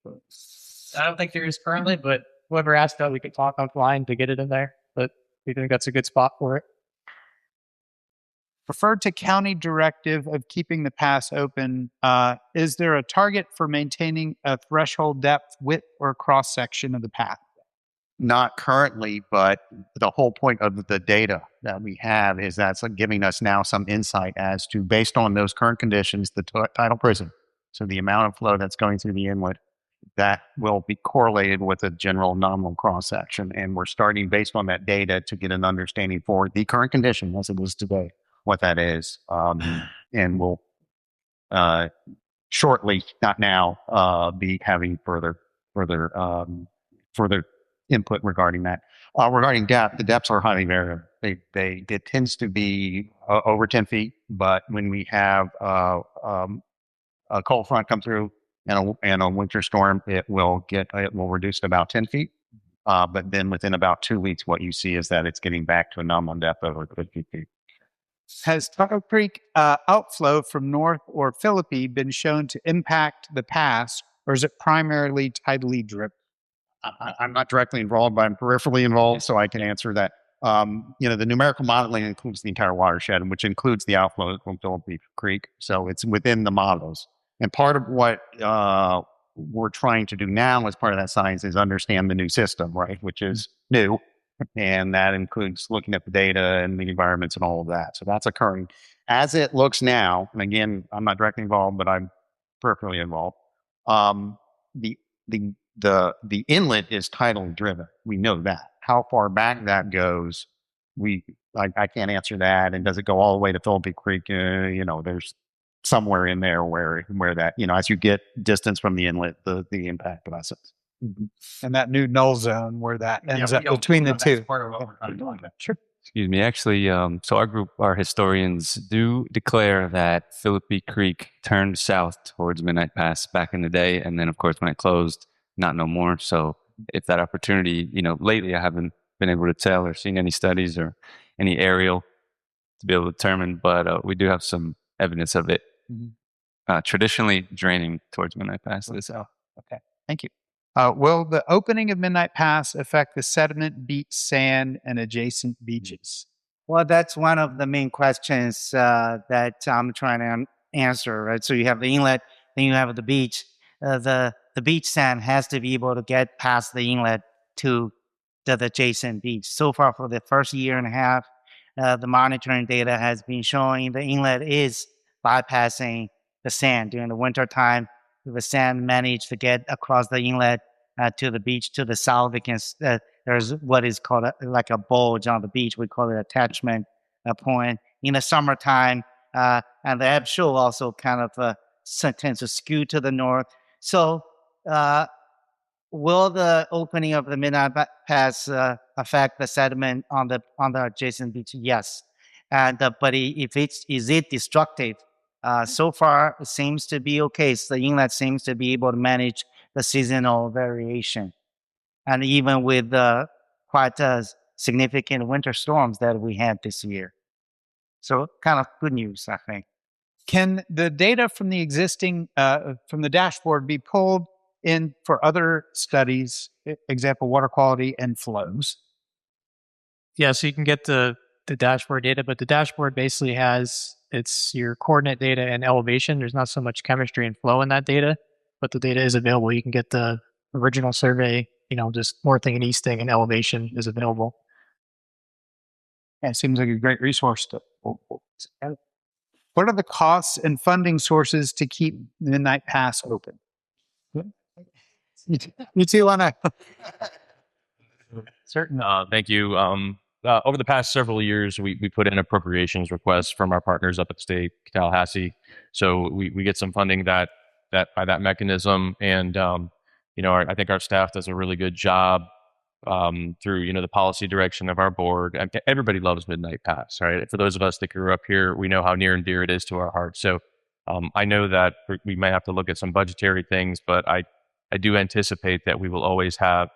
S7: I don't think there is currently, but whoever asked that, we could talk offline to get it in there. But we think that's a good spot for it.
S1: Referred to county directive of keeping the pass open, is there a target for maintaining a threshold depth, width, or cross section of the path?
S5: Not currently, but the whole point of the data that we have is that's giving us now some insight as to, based on those current conditions, the tidal prism. So the amount of flow that's going through the inlet, that will be correlated with a general nominal cross section. And we're starting based on that data to get an understanding for the current condition as it is today, what that is. And we'll shortly, not now, be having further input regarding that. Regarding depth, the depths are highly variable. It tends to be over 10 feet, but when we have a cold front come through and a winter storm, it will reduce to about 10 feet. But then within about 2 weeks, what you see is that it's getting back to a nominal depth over 50 feet.
S1: Has Taco Creek outflow from North or Philippi been shown to impact the pass, or is it primarily tidally driven?
S5: I'm not directly involved, but I'm peripherally involved, so I can answer that. The numerical modeling includes the entire watershed, which includes the outflow from Philippi Creek. So it's within the models. And part of what we're trying to do now as part of that science is understand the new system, right, which is new. And that includes looking at the data and the environments and all of that. So that's occurring. As it looks now, and again, I'm not directly involved, but I'm peripherally involved, the inlet is tidal driven. We know that. How far back that goes, I can't answer that. And does it go all the way to Philippi Creek? There's somewhere in there where that, as you get distance from the inlet, the impact lessens.
S1: Mm-hmm. And that new null zone where that ends up between the two.
S5: Part of what we're trying to do.
S1: Sure.
S2: Excuse me. Actually, so our group, our historians do declare that Philippi Creek turned south towards Midnight Pass back in the day. And then, of course, when it closed, not no more. So if that opportunity, lately I haven't been able to tell or seen any studies or any aerial to be able to determine, but we do have some evidence of it traditionally draining towards Midnight Pass to the south.
S1: Okay, thank you. Will the opening of Midnight Pass affect the sediment, beach, sand, and adjacent beaches?
S3: Well, that's one of the main questions that I'm trying to answer, right? So you have the inlet, then you have the beach. The beach sand has to be able to get past the inlet to the adjacent beach. So far, for the first year and a half, the monitoring data has been showing the inlet is bypassing the sand during the winter time. The sand managed to get across the inlet to the beach to the south because there's what is called like a bulge on the beach. We call it attachment point. In the summertime, and the ebb shore also kind of tends to skew to the north. So will the opening of the Midnight Pass affect the sediment on the adjacent beach? Yes. And but is it destructive? So far, it seems to be okay. So the inlet seems to be able to manage the seasonal variation, and even with quite significant winter storms that we had this year. So kind of good news, I think.
S1: Can the data from the existing from the dashboard be pulled in for other studies, example water quality and flows?
S7: Yeah, so you can get the dashboard data, but the dashboard basically has it's your coordinate data and elevation. There's not so much chemistry and flow in that data, but the data is available. You can get the original survey, just northing and easting, and elevation is available.
S1: Yeah, it seems like a great resource. What are the costs and funding sources to keep Midnight Pass open? You two want to?
S7: Certain.
S9: Thank you. Over the past several years, we put in appropriations requests from our partners up at the state, Tallahassee. So we get some funding that by that mechanism. And, I think our staff does a really good job through, the policy direction of our board. Everybody loves Midnight Pass, right? For those of us that grew up here, we know how near and dear it is to our hearts. So I know that we may have to look at some budgetary things, but I do anticipate that we will always have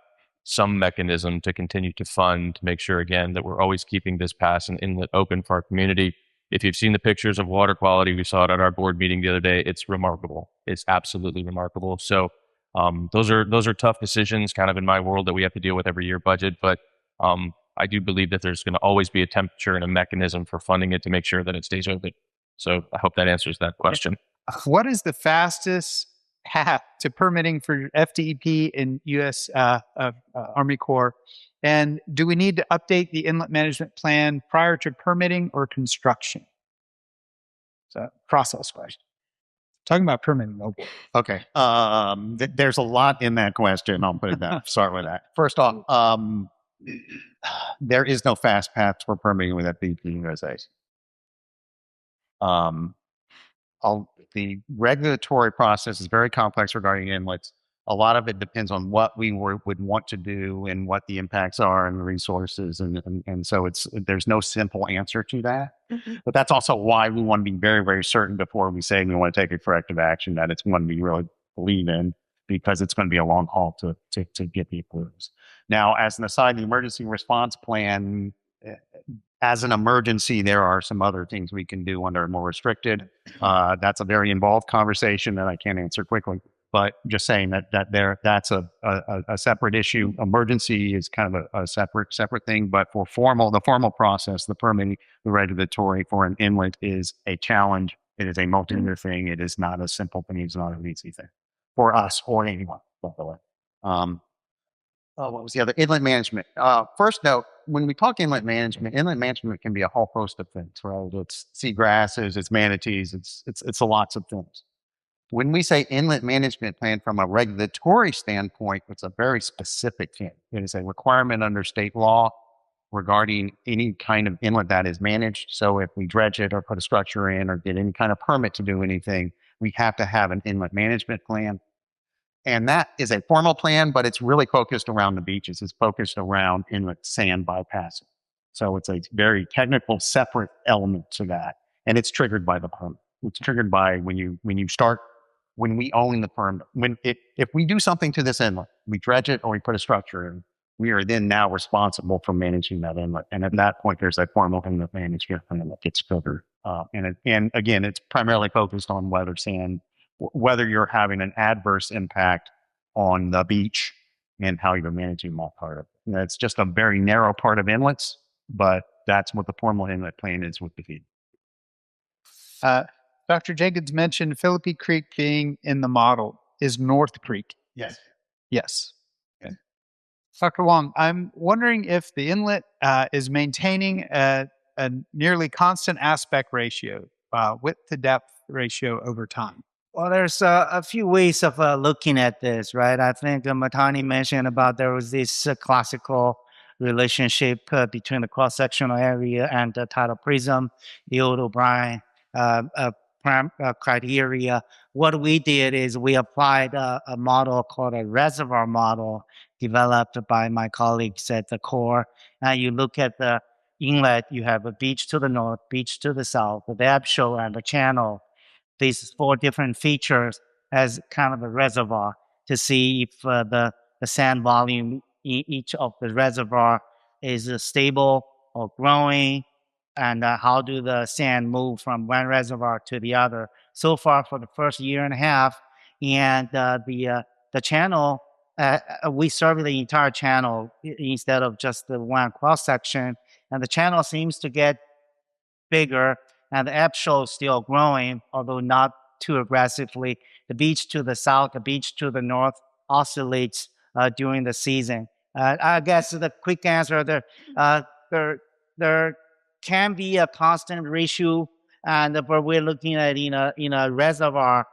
S9: some mechanism to continue to fund to make sure, again, that we're always keeping this pass and inlet open for our community. If you've seen the pictures of water quality, we saw it at our board meeting the other day. It's remarkable. It's absolutely remarkable. So those are tough decisions kind of in my world that we have to deal with every year budget. But I do believe that there's going to always be a temperature and a mechanism for funding it to make sure that it stays open. So I hope that answers that question.
S1: What is the fastest path to permitting for FDEP and U.S. Army Corps? And do we need to update the inlet management plan prior to permitting or construction? It's a process question. Talking about permitting.
S5: Okay. There's a lot in that question. I'll put it down. Start with that. First off, there is no fast path for permitting with FDEP USA. The regulatory process is very complex regarding inlets. A lot of it depends on what we would want to do and what the impacts are and the resources. And so there's no simple answer to that. Mm-hmm. But that's also why we want to be very, very certain before we say we want to take a corrective action that it's one we really believe in, because it's going to be a long haul to get the approvals. Now, as an aside, the emergency response plan, as an emergency, there are some other things we can do under more restricted. That's a very involved conversation that I can't answer quickly. But just saying that's a separate issue. Emergency is kind of a separate thing. But for the formal process, the permitting, the regulatory for an inlet is a challenge. It is a multi-year thing. It is not a simple thing. It's not an easy thing for us or anyone, by the way. What was the other? Inlet management. First note, when we talk inlet management can be a whole host of things, right? It's seagrasses, it's manatees, it's lots of things. When we say inlet management plan from a regulatory standpoint, it's a very specific thing. It is a requirement under state law regarding any kind of inlet that is managed. So if we dredge it or put a structure in or get any kind of permit to do anything, we have to have an inlet management plan. And that is a formal plan, but it's really focused around the beaches. It's focused around inlet sand bypassing. So it's a very technical, separate element to that. And it's triggered by the permit. It's triggered by when we own the permit. If we do something to this inlet, we dredge it or we put a structure in, we are then now responsible for managing that inlet. And at that point, there's a formal inlet management plan that gets triggered. And again, it's primarily focused on weather sand, whether you're having an adverse impact on the beach and how you're managing that part of it. And it's just a very narrow part of inlets, but that's what the formal inlet plan is with the feed.
S1: Dr. Jenkins mentioned Philippi Creek being in the model. Is North Creek?
S5: Yes.
S1: Yes. Okay. Dr. Wang, I'm wondering if the inlet is maintaining a nearly constant aspect ratio, width to depth ratio over time.
S3: Well, there's a few ways of looking at this, right? I think Maitane mentioned about there was this classical relationship between the cross-sectional area and the tidal prism, the old O'Brien criteria. what we did is we applied a model called a reservoir model developed by my colleagues at the Corps. And you look at the inlet, you have a beach to the north, beach to the south, the ebb show, and the channel. These 4 different features as kind of a reservoir to see if the sand volume in each of the reservoir is stable or growing, and how do the sand move from one reservoir to the other. So far, for the first year and a half, and the channel, we survey the entire channel instead of just the one cross section, and the channel seems to get bigger, and the ebb show is still growing, although not too aggressively. The beach to the south, the beach to the north oscillates during the season. I guess the quick answer, there can be a constant ratio, but we're looking at in a reservoir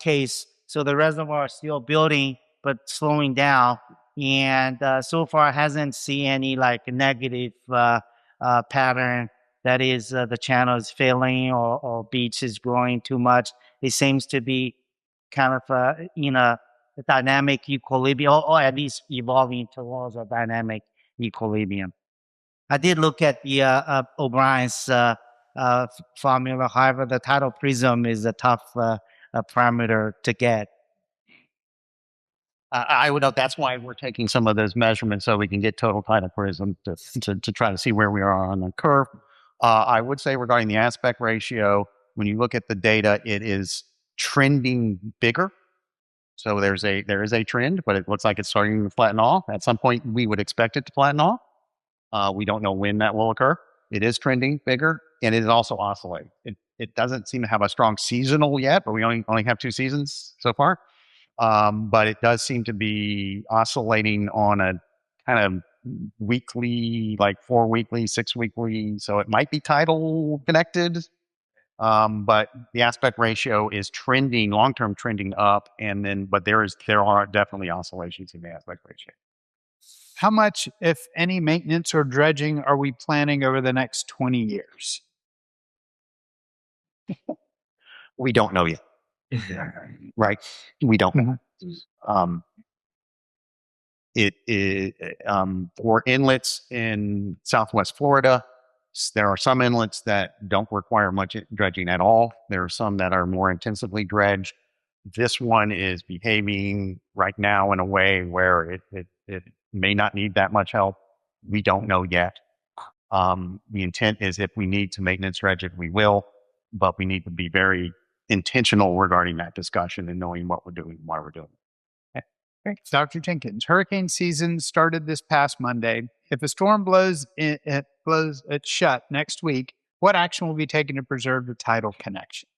S3: case. So the reservoir is still building but slowing down, and so far hasn't seen any like negative pattern. That is, the channel is failing or beach is growing too much. It seems to be kind of in a dynamic equilibrium, or at least evolving towards a dynamic equilibrium. I did look at the O'Brien's formula. However, the tidal prism is a tough parameter to get.
S5: I would note that's why we're taking some of those measurements so we can get total tidal prism to try to see where we are on the curve. I would say regarding the aspect ratio, when you look at the data, it is trending bigger. So there is a trend, but it looks like it's starting to flatten off. At some point, we would expect it to flatten off. We don't know when that will occur. It is trending bigger, and it is also oscillating. It doesn't seem to have a strong seasonal yet, but we only have 2 seasons so far. But it does seem to be oscillating on a kind of weekly, like 4 weekly, 6 weekly. So it might be tidal connected. But the aspect ratio is trending, long-term trending up, but there are definitely oscillations in the aspect ratio.
S1: How much, if any, maintenance or dredging are we planning over the next 20 years?
S5: We don't know yet. Right? We don't know. For inlets in Southwest Florida, there are some inlets that don't require much dredging at all. There are some that are more intensively dredged. This one is behaving right now in a way where it may not need that much help. We don't know yet. The intent is if we need to maintenance dredge it, we will, but we need to be very intentional regarding that discussion and knowing what we're doing and why we're doing it.
S1: Great. Dr. Jenkins, hurricane season started this past Monday. If a storm blows it shut next week, what action will be taken to preserve the tidal connection?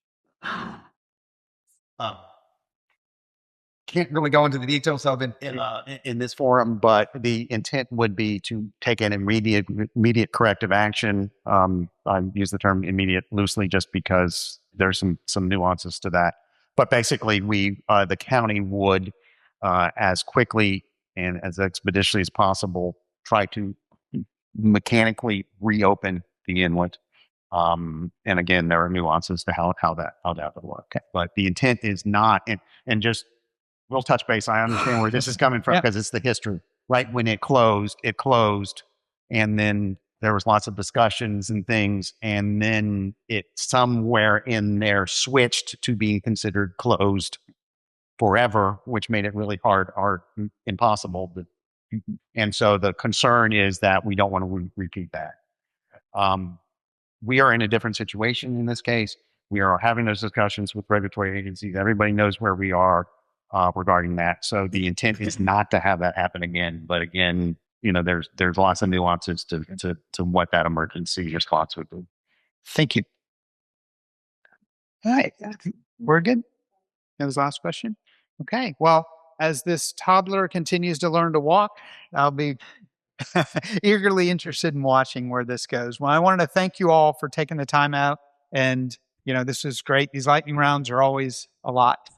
S5: Can't really go into the details of it in this forum, but the intent would be to take an immediate corrective action. I use the term immediate loosely just because there's some nuances to that. But basically, the county would, as quickly and as expeditiously as possible, try to mechanically reopen the inlet. And again, there are nuances to how that would work. But the intent is not, and just we'll touch base. I understand where this is coming from because it's the history. Right when it closed, and then there was lots of discussions and things, and then it somewhere in there switched to being considered closed forever, which made it really hard or impossible. And so the concern is that we don't want to repeat that. We are in a different situation in this case. We are having those discussions with regulatory agencies. Everybody knows where we are regarding that. So the intent is not to have that happen again. But again, there's lots of nuances to what that emergency response would be.
S1: Thank you. All right. We're good. That was the last question. Okay. Well, as this toddler continues to learn to walk, I'll be eagerly interested in watching where this goes. Well, I wanted to thank you all for taking the time out. And, this is great. These lightning rounds are always a lot.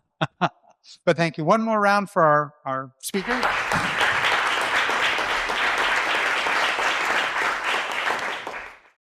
S1: But thank you. One more round for our speakers.